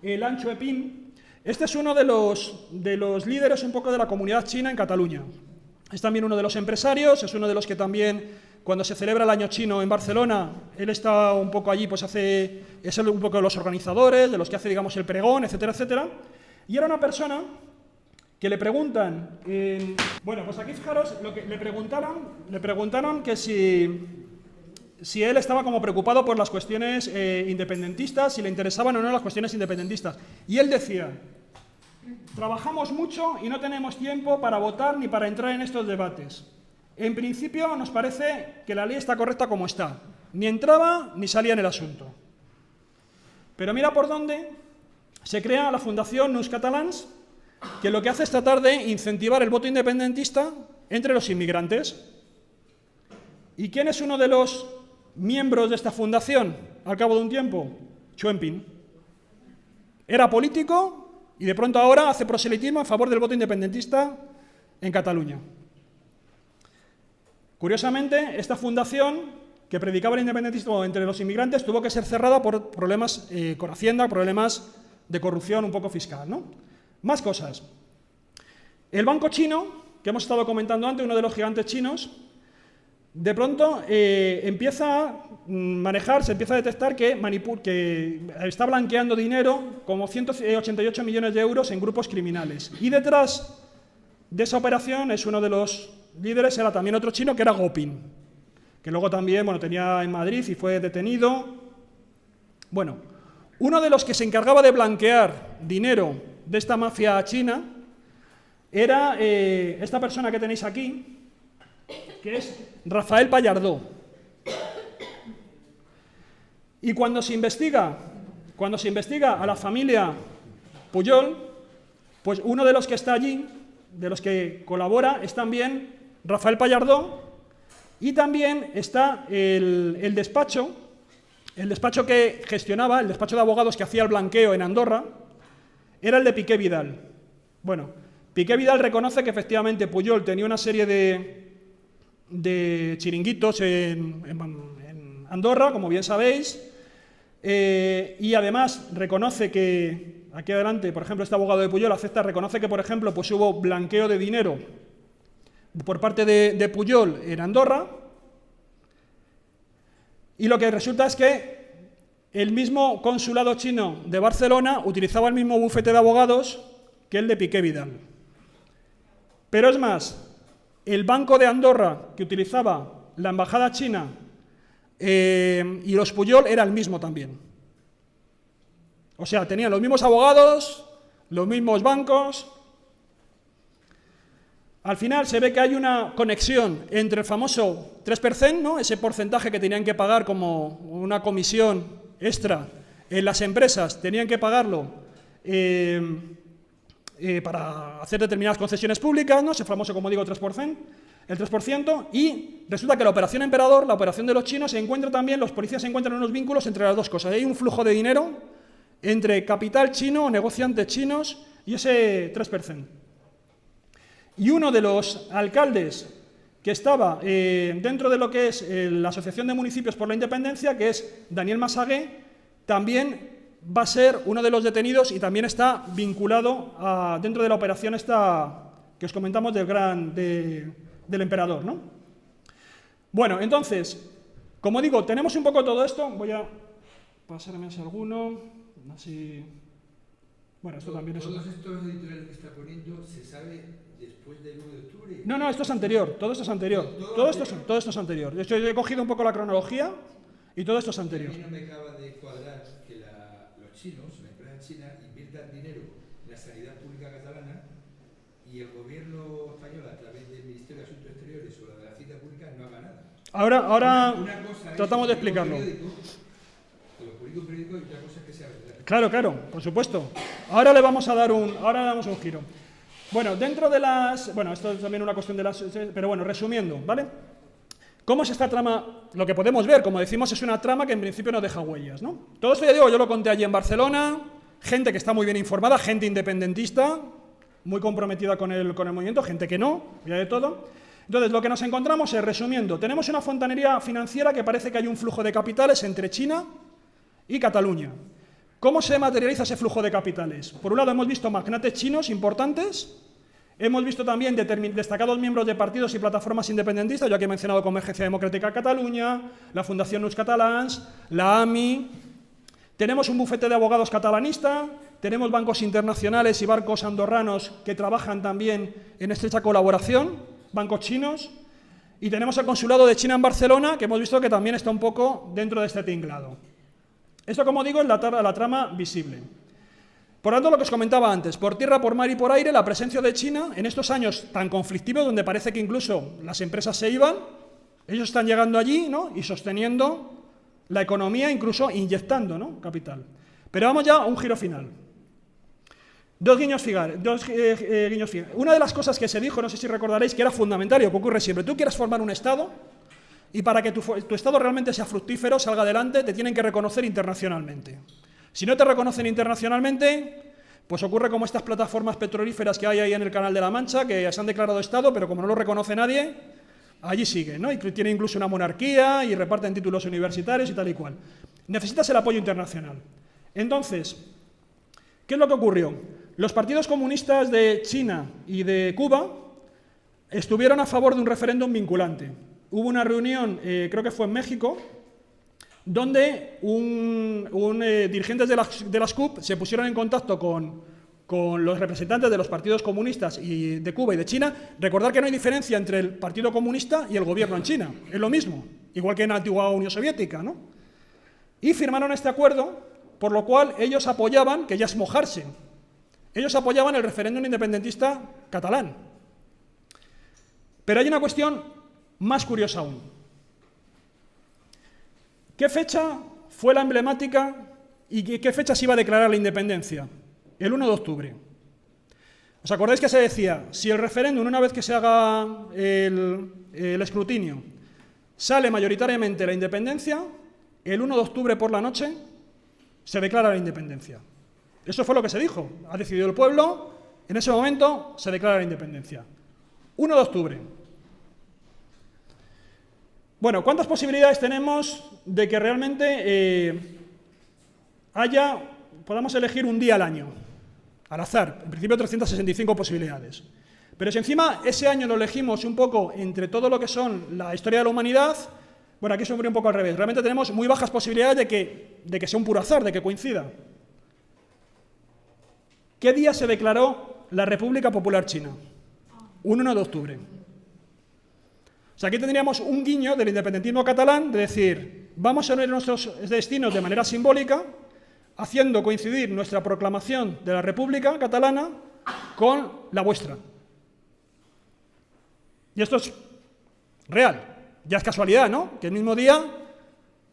el Ancho Epín. Este es uno de los líderes un poco de la comunidad china en Cataluña. Es también uno de los empresarios, es uno de los que también, cuando se celebra el Año Chino en Barcelona, él está un poco allí, pues es un poco de los organizadores, de los que hace, digamos, el pregón, etcétera, etcétera. Y era una persona que le preguntan, bueno, pues aquí fijaros, lo que le preguntaron que si él estaba como preocupado por las cuestiones independentistas, si le interesaban o no las cuestiones independentistas. Y él decía: trabajamos mucho y no tenemos tiempo para votar ni para entrar en estos debates. En principio nos parece que la ley está correcta como está. Ni entraba ni salía en el asunto. Pero mira por dónde se crea la Fundación Nus Catalans, que lo que hace es tratar de incentivar el voto independentista entre los inmigrantes. ¿Y quién es uno de los miembros de esta fundación al cabo de un tiempo? Chuen Pin. Era político y de pronto ahora hace proselitismo a favor del voto independentista en Cataluña. Curiosamente, esta fundación que predicaba el independentismo entre los inmigrantes tuvo que ser cerrada por problemas con Hacienda, problemas de corrupción un poco fiscal, ¿no? Más cosas. El banco chino, que hemos estado comentando antes, uno de los gigantes chinos, de pronto empieza a manejar, se empieza a detectar que está blanqueando dinero, como 188 millones de euros en grupos criminales. Y detrás de esa operación es uno de los líderes, era también otro chino, que era Gopin, que luego también, bueno, tenía en Madrid y fue detenido. Bueno, uno de los que se encargaba de blanquear dinero de esta mafia china era esta persona que tenéis aquí, que es Rafael Pallardó. Y cuando se investiga a la familia Pujol, pues uno de los que está allí, de los que colabora, es también Rafael Pallardó, y también está el despacho que gestionaba, el despacho de abogados que hacía el blanqueo en Andorra, era el de Piqué Vidal. Bueno, Piqué Vidal reconoce que efectivamente Pujol tenía una serie de chiringuitos en Andorra, como bien sabéis, y además reconoce que, aquí adelante, por ejemplo, este abogado de Pujol reconoce que, por ejemplo, pues hubo blanqueo de dinero por parte de Pujol en Andorra, y lo que resulta es que el mismo consulado chino de Barcelona utilizaba el mismo bufete de abogados que el de Piqué Vidal. Pero es más, el Banco de Andorra que utilizaba la embajada china y los Pujol era el mismo también. O sea, tenían los mismos abogados, los mismos bancos. Al final se ve que hay una conexión entre el famoso 3%, ¿no? Ese porcentaje que tenían que pagar como una comisión extra en las empresas, tenían que pagarlo para hacer determinadas concesiones públicas, ¿no? Ese famoso, como digo, 3%, el 3%, y resulta que la operación Emperador, la operación de los chinos, se encuentra también, los policías se encuentran unos vínculos entre las dos cosas. Hay un flujo de dinero entre capital chino, negociantes chinos, y ese 3%. Y uno de los alcaldes que estaba dentro de lo que es la Asociación de Municipios por la Independencia, que es Daniel Massagué, también va a ser uno de los detenidos y también está vinculado dentro de la operación esta que os comentamos del Emperador, ¿no? Bueno, entonces, como digo, tenemos un poco todo esto. Voy a pasarme así alguno, así. Bueno, esto también es. ¿Todos estos editoriales que está poniendo se sabe después del 1 de octubre? No, esto es anterior, todo esto es anterior. Todo esto es anterior. De hecho, yo he cogido un poco la cronología y todo esto es anterior. A mí no me acaba de cuadrar que los chinos, la empresa china, inviertan dinero en la sanidad pública catalana y el gobierno español, a través del Ministerio de Asuntos Exteriores o la de la cita pública, no haga nada. Ahora Una cosa tratamos de explicarlo. Que lo publica un periódico y otra cosa es que sea verdad. Claro, por supuesto. Ahora le damos un giro. Bueno, dentro de las... Bueno, esto es también una cuestión de las... Pero bueno, resumiendo, ¿vale? ¿Cómo es esta trama? Lo que podemos ver, como decimos, es una trama que en principio no deja huellas, ¿no? Todo esto, ya digo, yo lo conté allí en Barcelona, gente que está muy bien informada, gente independentista, muy comprometida con el movimiento, gente que no, ya de todo. Entonces, lo que nos encontramos es, resumiendo, tenemos una fontanería financiera que parece que hay un flujo de capitales entre China y Cataluña. ¿Cómo se materializa ese flujo de capitales? Por un lado, hemos visto magnates chinos importantes, hemos visto también destacados miembros de partidos y plataformas independentistas. Yo aquí he mencionado Convergencia Democrática Cataluña, la Fundación Nuts Catalans, la AMI. Tenemos un bufete de abogados catalanista, tenemos bancos internacionales y bancos andorranos que trabajan también en estrecha colaboración, bancos chinos, y tenemos el consulado de China en Barcelona, que hemos visto que también está un poco dentro de este tinglado. Esto, como digo, es la trama visible. Por tanto, lo que os comentaba antes, por tierra, por mar y por aire, la presencia de China en estos años tan conflictivos, donde parece que incluso las empresas se iban, ellos están llegando allí, ¿no? Y sosteniendo la economía, incluso inyectando, ¿no? Capital. Pero vamos ya a un giro final. Dos guiños finales. Una de las cosas que se dijo, no sé si recordaréis, que era fundamental y que ocurre siempre. Tú quieres formar un Estado y para que tu Estado realmente sea fructífero, salga adelante, te tienen que reconocer internacionalmente. Si no te reconocen internacionalmente, pues ocurre como estas plataformas petrolíferas que hay ahí en el Canal de la Mancha, que se han declarado Estado, pero como no lo reconoce nadie, allí siguen, ¿no? Y tienen incluso una monarquía y reparten títulos universitarios y tal y cual. Necesitas el apoyo internacional. Entonces, ¿qué es lo que ocurrió? Los partidos comunistas de China y de Cuba estuvieron a favor de un referéndum vinculante. Hubo una reunión, creo que fue en México, donde dirigentes de las CUP se pusieron en contacto con los representantes de los partidos comunistas y de Cuba y de China. Recordar que no hay diferencia entre el Partido Comunista y el gobierno en China, es lo mismo, igual que en la antigua Unión Soviética, ¿no? Y firmaron este acuerdo, por lo cual ellos apoyaban, que ya es mojarse, ellos apoyaban el referéndum independentista catalán. Pero hay una cuestión más curiosa aún. ¿Qué fecha fue la emblemática y qué fecha se iba a declarar la independencia? El 1 de octubre. ¿Os acordáis que se decía, si el referéndum, una vez que se haga el escrutinio, sale mayoritariamente la independencia, el 1 de octubre por la noche se declara la independencia? Eso fue lo que se dijo. Ha decidido el pueblo, en ese momento se declara la independencia. 1 de octubre. Bueno, ¿cuántas posibilidades tenemos de que realmente podamos elegir un día al año, al azar, en principio 365 posibilidades. Pero si encima ese año lo elegimos un poco entre todo lo que son la historia de la humanidad, bueno, aquí se ocurre un poco al revés. Realmente tenemos muy bajas posibilidades de que sea un puro azar, de que coincida. ¿Qué día se declaró la República Popular China? Un 1 de octubre. O sea, aquí tendríamos un guiño del independentismo catalán de decir, vamos a unir nuestros destinos de manera simbólica, haciendo coincidir nuestra proclamación de la República Catalana con la vuestra. Y esto es real, ya es casualidad, ¿no? Que el mismo día,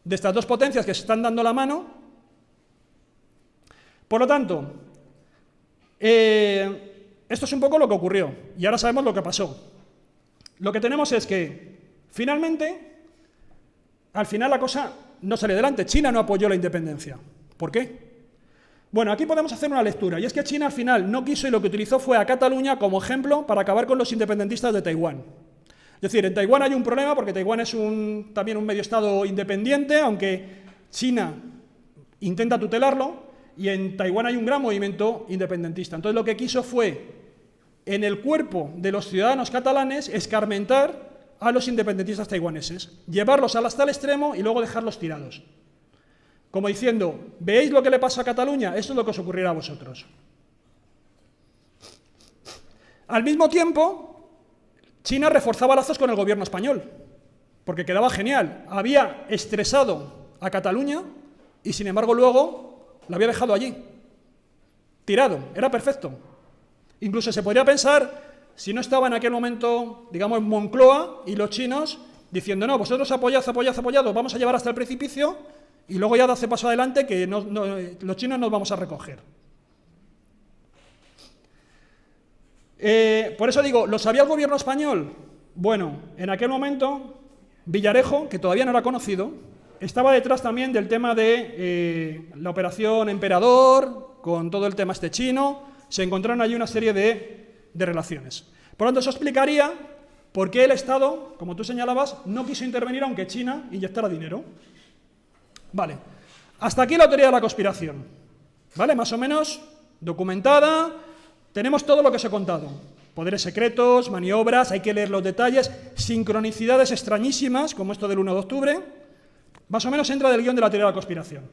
de estas dos potencias que se están dando la mano. Por lo tanto, esto es un poco lo que ocurrió, y ahora sabemos lo que pasó. Lo que tenemos es que, finalmente, al final la cosa no salió adelante. China no apoyó la independencia. ¿Por qué? Bueno, aquí podemos hacer una lectura, y es que China al final no quiso y lo que utilizó fue a Cataluña como ejemplo para acabar con los independentistas de Taiwán. Es decir, en Taiwán hay un problema porque Taiwán es también un medio estado independiente, aunque China intenta tutelarlo, y en Taiwán hay un gran movimiento independentista. Entonces lo que quiso fue, en el cuerpo de los ciudadanos catalanes, escarmentar a los independentistas taiwaneses, llevarlos hasta el extremo y luego dejarlos tirados. Como diciendo, ¿veis lo que le pasa a Cataluña? Eso es lo que os ocurrirá a vosotros. Al mismo tiempo, China reforzaba lazos con el gobierno español, porque quedaba genial. Había estresado a Cataluña y, sin embargo, luego lo había dejado allí, tirado, era perfecto. Incluso se podría pensar, si no estaba en aquel momento, digamos, Moncloa y los chinos, diciendo, no, vosotros apoyad, vamos a llevar hasta el precipicio, y luego ya hace paso adelante que los chinos nos vamos a recoger. Por eso digo, ¿lo sabía el gobierno español? Bueno, en aquel momento, Villarejo, que todavía no era conocido, estaba detrás también del tema de la operación Emperador, con todo el tema este chino, se encontraron allí una serie de relaciones. Por lo tanto, eso explicaría por qué el Estado, como tú señalabas, no quiso intervenir aunque China inyectara dinero. Vale, hasta aquí la teoría de la conspiración, ¿vale? Más o menos documentada, tenemos todo lo que os he contado, poderes secretos, maniobras, hay que leer los detalles, sincronicidades extrañísimas, como esto del 1 de octubre, más o menos entra del guión de la teoría de la conspiración.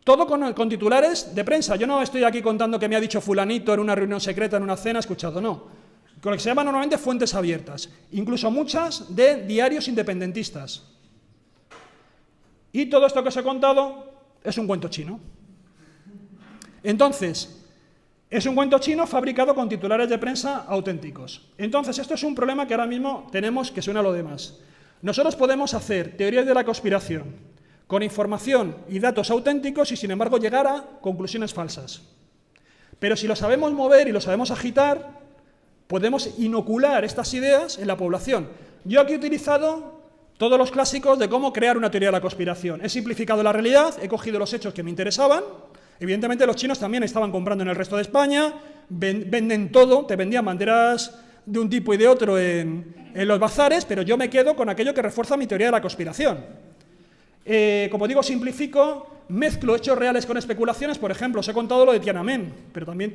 Todo con titulares de prensa, yo no estoy aquí contando que me ha dicho fulanito en una reunión secreta, en una cena, escuchado, no. Con lo que se llama normalmente fuentes abiertas, incluso muchas de diarios independentistas. Y todo esto que os he contado es un cuento chino. Entonces, es un cuento chino fabricado con titulares de prensa auténticos. Entonces, esto es un problema que ahora mismo tenemos que suena a lo demás. Nosotros podemos hacer teorías de la conspiración con información y datos auténticos y, sin embargo, llegar a conclusiones falsas. Pero si lo sabemos mover y lo sabemos agitar, podemos inocular estas ideas en la población. Yo aquí he utilizado todos los clásicos de cómo crear una teoría de la conspiración. He simplificado la realidad, he cogido los hechos que me interesaban. Evidentemente los chinos también estaban comprando en el resto de España, venden todo, te vendían banderas de un tipo y de otro en los bazares, pero yo me quedo con aquello que refuerza mi teoría de la conspiración. Como digo, simplifico, mezclo hechos reales con especulaciones. Por ejemplo, os he contado lo de Tiananmen, pero también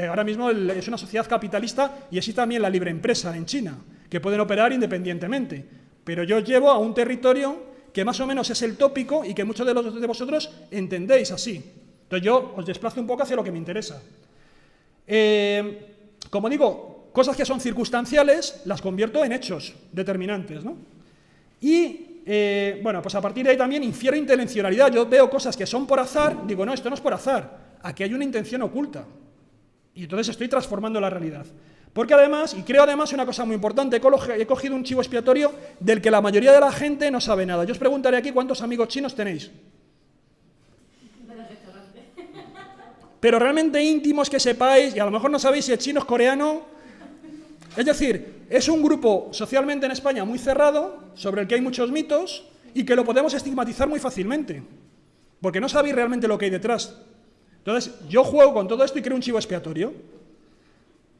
ahora mismo es una sociedad capitalista y existe también la libre empresa en China, que pueden operar independientemente. Pero yo os llevo a un territorio que más o menos es el tópico y que muchos de vosotros entendéis así. Entonces yo os desplazo un poco hacia lo que me interesa. Como digo, cosas que son circunstanciales las convierto en hechos determinantes, ¿no? Y, bueno, pues a partir de ahí también infiero intencionalidad. Yo veo cosas que son por azar, digo, no, esto no es por azar, aquí hay una intención oculta. Y entonces estoy transformando la realidad. Porque además, y creo además una cosa muy importante, he cogido un chivo expiatorio del que la mayoría de la gente no sabe nada. Yo os preguntaré aquí cuántos amigos chinos tenéis. Pero realmente íntimos que sepáis, y a lo mejor no sabéis si el chino es coreano. Es decir, es un grupo socialmente en España muy cerrado, sobre el que hay muchos mitos, y que lo podemos estigmatizar muy fácilmente, porque no sabéis realmente lo que hay detrás. Entonces, yo juego con todo esto y creo un chivo expiatorio.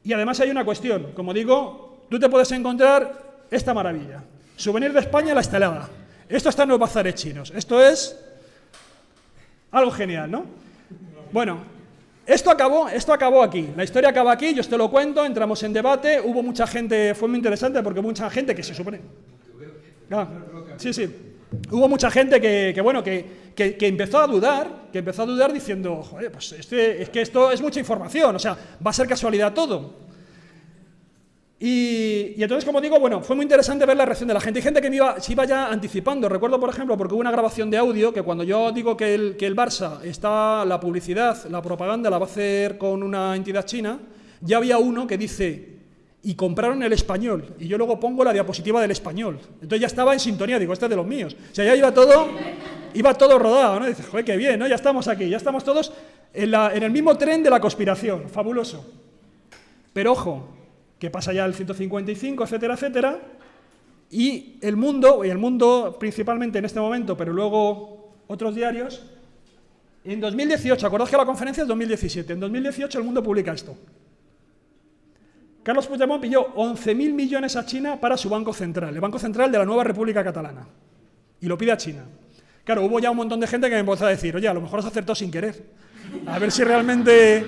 Y además hay una cuestión, como digo, tú te puedes encontrar esta maravilla. Souvenir de España, la estelada. Esto está en los bazares chinos. Esto es Algo genial, ¿no? Bueno, esto acabó aquí. La historia acaba aquí, yo os te lo cuento, entramos en debate, hubo mucha gente, fue muy interesante porque mucha gente que se supone... Ah, sí, sí. Hubo mucha gente que empezó a dudar, diciendo, joder, pues es que esto es mucha información, o sea, va a ser casualidad todo. Y entonces, como digo, bueno, fue muy interesante ver la reacción de la gente. Hay gente que se iba ya anticipando. Recuerdo, por ejemplo, porque hubo una grabación de audio que cuando yo digo que el Barça está, la publicidad, la propaganda la va a hacer con una entidad china, ya había uno que dice, y compraron el Español. Y yo luego pongo la diapositiva del Español. Entonces ya estaba en sintonía, digo, este es de los míos. O sea, ya iba todo rodado, ¿no? Dices, joder, qué bien, ¿no? Ya estamos aquí, ya estamos todos en el mismo tren de la conspiración. Fabuloso. Pero ojo, que pasa ya el 155, etcétera, etcétera, y el mundo principalmente en este momento, pero luego otros diarios, en 2018, acordaos que la conferencia es 2017, en 2018 el mundo publica esto. Carlos Puigdemont pilló 11.000 millones a China para su Banco Central, el Banco Central de la nueva República Catalana, y lo pide a China. Claro, hubo ya un montón de gente que me empezó a decir, oye, a lo mejor has acertado sin querer, a ver si realmente...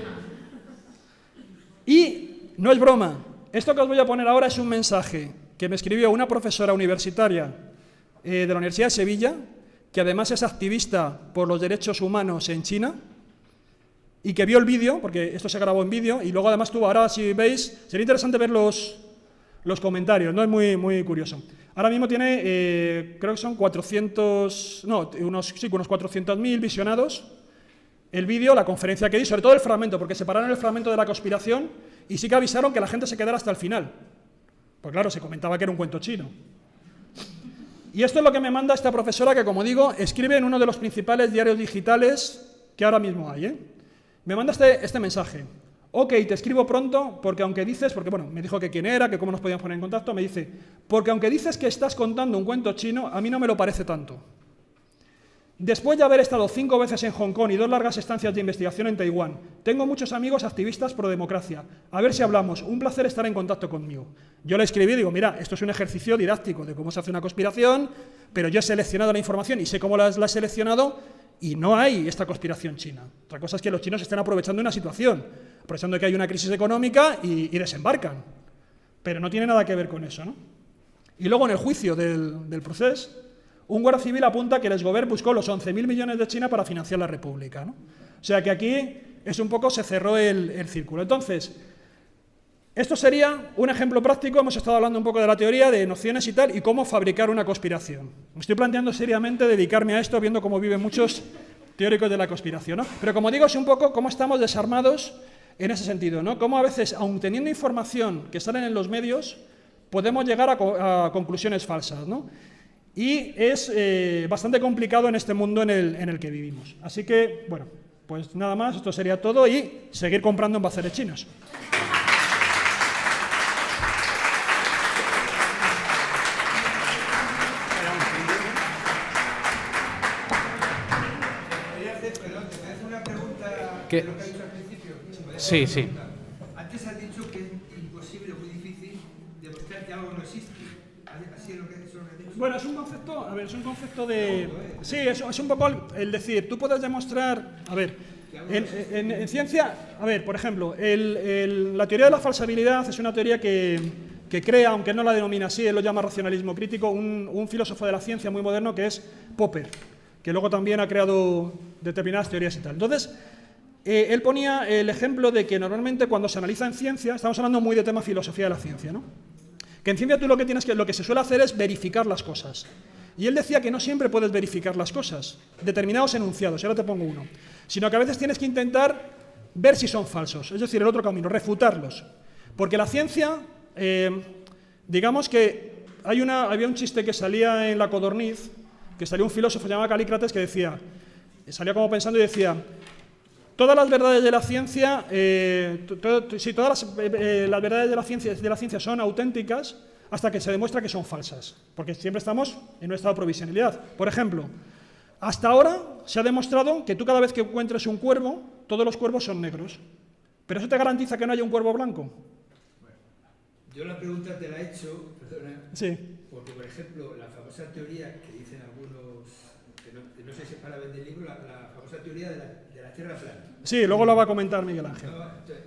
Y no es broma. Esto que os voy a poner ahora es un mensaje que me escribió una profesora universitaria de la Universidad de Sevilla, que además es activista por los derechos humanos en China, y que vio el vídeo, porque esto se grabó en vídeo, y luego además tuvo, ahora si veis, sería interesante ver los comentarios, ¿no? Es muy, muy curioso. Ahora mismo tiene, creo que son 400.000 visionados el vídeo, la conferencia que di, sobre todo el fragmento, porque separaron el fragmento de la conspiración y sí que avisaron que la gente se quedara hasta el final. Pues claro, se comentaba que era un cuento chino. Y esto es lo que me manda esta profesora que, como digo, escribe en uno de los principales diarios digitales que ahora mismo hay, ¿eh? Me manda este mensaje. Ok, te escribo pronto, porque aunque dices, porque bueno, me dijo que quién era, que cómo nos podíamos poner en contacto, me dice, porque aunque dices que estás contando un cuento chino, a mí no me lo parece tanto. Después de haber estado 5 veces en Hong Kong y 2 largas estancias de investigación en Taiwán, tengo muchos amigos activistas pro democracia. A ver si hablamos. Un placer estar en contacto conmigo. Yo le escribí y digo, mira, esto es un ejercicio didáctico de cómo se hace una conspiración, pero yo he seleccionado la información y sé cómo la he seleccionado y no hay esta conspiración china. Otra cosa es que los chinos estén aprovechando una situación, aprovechando que hay una crisis económica y desembarcan. Pero no tiene nada que ver con eso, ¿no? Y luego en el juicio del proceso, un guardia civil apunta que el exgobierno buscó los 11.000 millones de China para financiar la República, ¿no? O sea que aquí es un poco, se cerró el círculo. Entonces, esto sería un ejemplo práctico, hemos estado hablando un poco de la teoría, de nociones y tal, y cómo fabricar una conspiración. Me estoy planteando seriamente dedicarme a esto, viendo cómo viven muchos teóricos de la conspiración, ¿no? Pero como digo, es un poco cómo estamos desarmados en ese sentido, ¿no? Cómo a veces, aun teniendo información que salen en los medios, podemos llegar a conclusiones falsas, ¿no? Y es bastante complicado en este mundo en el que vivimos. Así que, bueno, pues nada más, esto sería todo y seguir comprando envases chinos. Perdón, te voy a hacer una pregunta ¿Qué? de lo que has dicho al principio. Sí, sí. Antes has dicho que es imposible o muy difícil demostrar que algo no existe. ¿Así es lo que has dicho? Bueno, es un concepto, a ver, es un concepto de... Sí, es un poco el decir, tú puedes demostrar, a ver, en ciencia, a ver, por ejemplo, la teoría de la falsabilidad es una teoría que crea, aunque no la denomina así, él lo llama racionalismo crítico, un filósofo de la ciencia muy moderno que es Popper, que luego también ha creado determinadas teorías y tal. Entonces, él ponía el ejemplo de que normalmente cuando se analiza en ciencia, estamos hablando muy de tema filosofía de la ciencia, ¿no? Que en ciencia tú lo que se suele hacer es verificar las cosas. Y él decía que no siempre puedes verificar las cosas, determinados enunciados, y ahora te pongo uno, sino que a veces tienes que intentar ver si son falsos, es decir, el otro camino, refutarlos. Porque la ciencia, digamos que había un chiste que salía en La Codorniz, que salió un filósofo llamado Calícrates que decía, salía como pensando y decía, todas las verdades de la ciencia, si todas las verdades de la ciencia son auténticas hasta que se demuestra que son falsas, porque siempre estamos en un estado de provisionalidad. Por ejemplo, hasta ahora se ha demostrado que tú cada vez que encuentres un cuervo, todos los cuervos son negros, pero ¿eso te garantiza que no haya un cuervo blanco? Bueno, yo la pregunta te la he hecho, perdona, Sí. porque por ejemplo la famosa teoría que dicen algunos que no sé si es para vender el libro, la famosa teoría de la Tierra plana. Sí, luego lo va a comentar Miguel Ángel. No, entonces,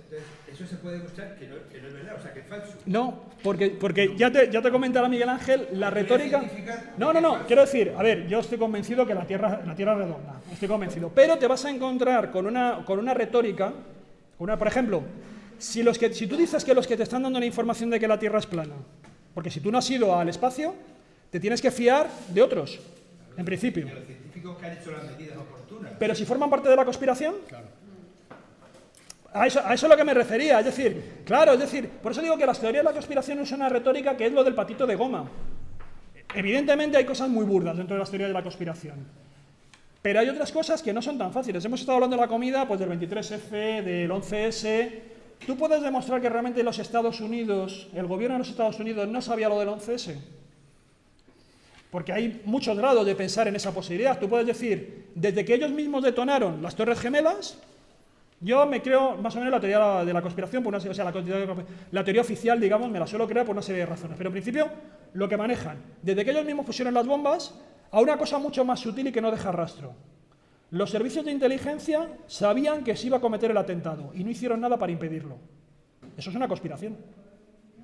eso se puede demostrar que no es verdad, o sea, que es falso. No, porque ya te comentará Miguel Ángel, la retórica... No, quiero decir, a ver, yo estoy convencido que la Tierra es redonda, estoy convencido, pero te vas a encontrar con una retórica, por ejemplo, si tú dices que los que te están dando la información de que la Tierra es plana, porque si tú no has ido al espacio, te tienes que fiar de otros, en principio. De los científicos que han hecho las medidas oportunas. Pero si forman parte de la conspiración... Claro. A eso es a lo que me refería, es decir, por eso digo que las teorías de la conspiración es una retórica que es lo del patito de goma. Evidentemente hay cosas muy burdas dentro de las teorías de la conspiración, pero hay otras cosas que no son tan fáciles. Hemos estado hablando de la comida, pues del 23F, del 11S. ¿Tú puedes demostrar que realmente los Estados Unidos, el gobierno de los Estados Unidos no sabía lo del 11S? Porque hay muchos grados de pensar en esa posibilidad. Tú puedes decir, desde que ellos mismos detonaron las Torres Gemelas, yo me creo más o menos la teoría de la conspiración, la teoría oficial, digamos, me la suelo creer por una serie de razones. Pero en principio, lo que manejan, desde que ellos mismos pusieron las bombas, a una cosa mucho más sutil y que no deja rastro. Los servicios de inteligencia sabían que se iba a cometer el atentado y no hicieron nada para impedirlo. Eso es una conspiración.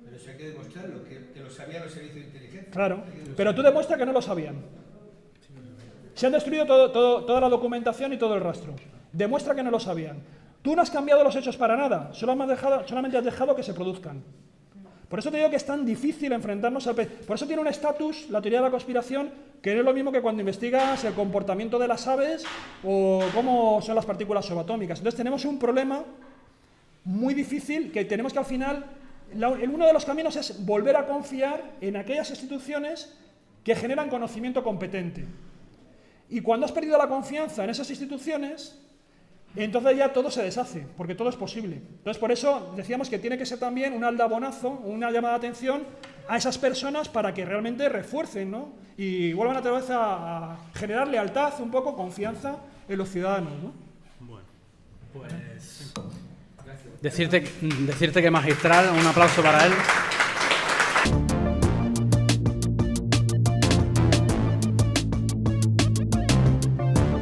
Pero eso hay que demostrarlo, que lo sabían los servicios de inteligencia. Claro, pero tú demuestras que no lo sabían. Se han destruido toda la documentación y todo el rastro. Demuestra que no lo sabían. Tú no has cambiado los hechos para nada, solamente has dejado que se produzcan. Por eso te digo que es tan difícil enfrentarnos al... Por eso tiene un estatus, la teoría de la conspiración, que no es lo mismo que cuando investigas el comportamiento de las aves o cómo son las partículas subatómicas. Entonces tenemos un problema muy difícil que tenemos que al final... Uno de los caminos es volver a confiar en aquellas instituciones que generan conocimiento competente. Y cuando has perdido la confianza en esas instituciones... entonces ya todo se deshace, porque todo es posible. Entonces, por eso decíamos que tiene que ser también un aldabonazo, una llamada de atención a esas personas para que realmente refuercen, ¿no? Y vuelvan otra vez a generar lealtad, un poco, confianza en los ciudadanos, ¿no? Bueno, pues... Decirte que magistral, un aplauso para él.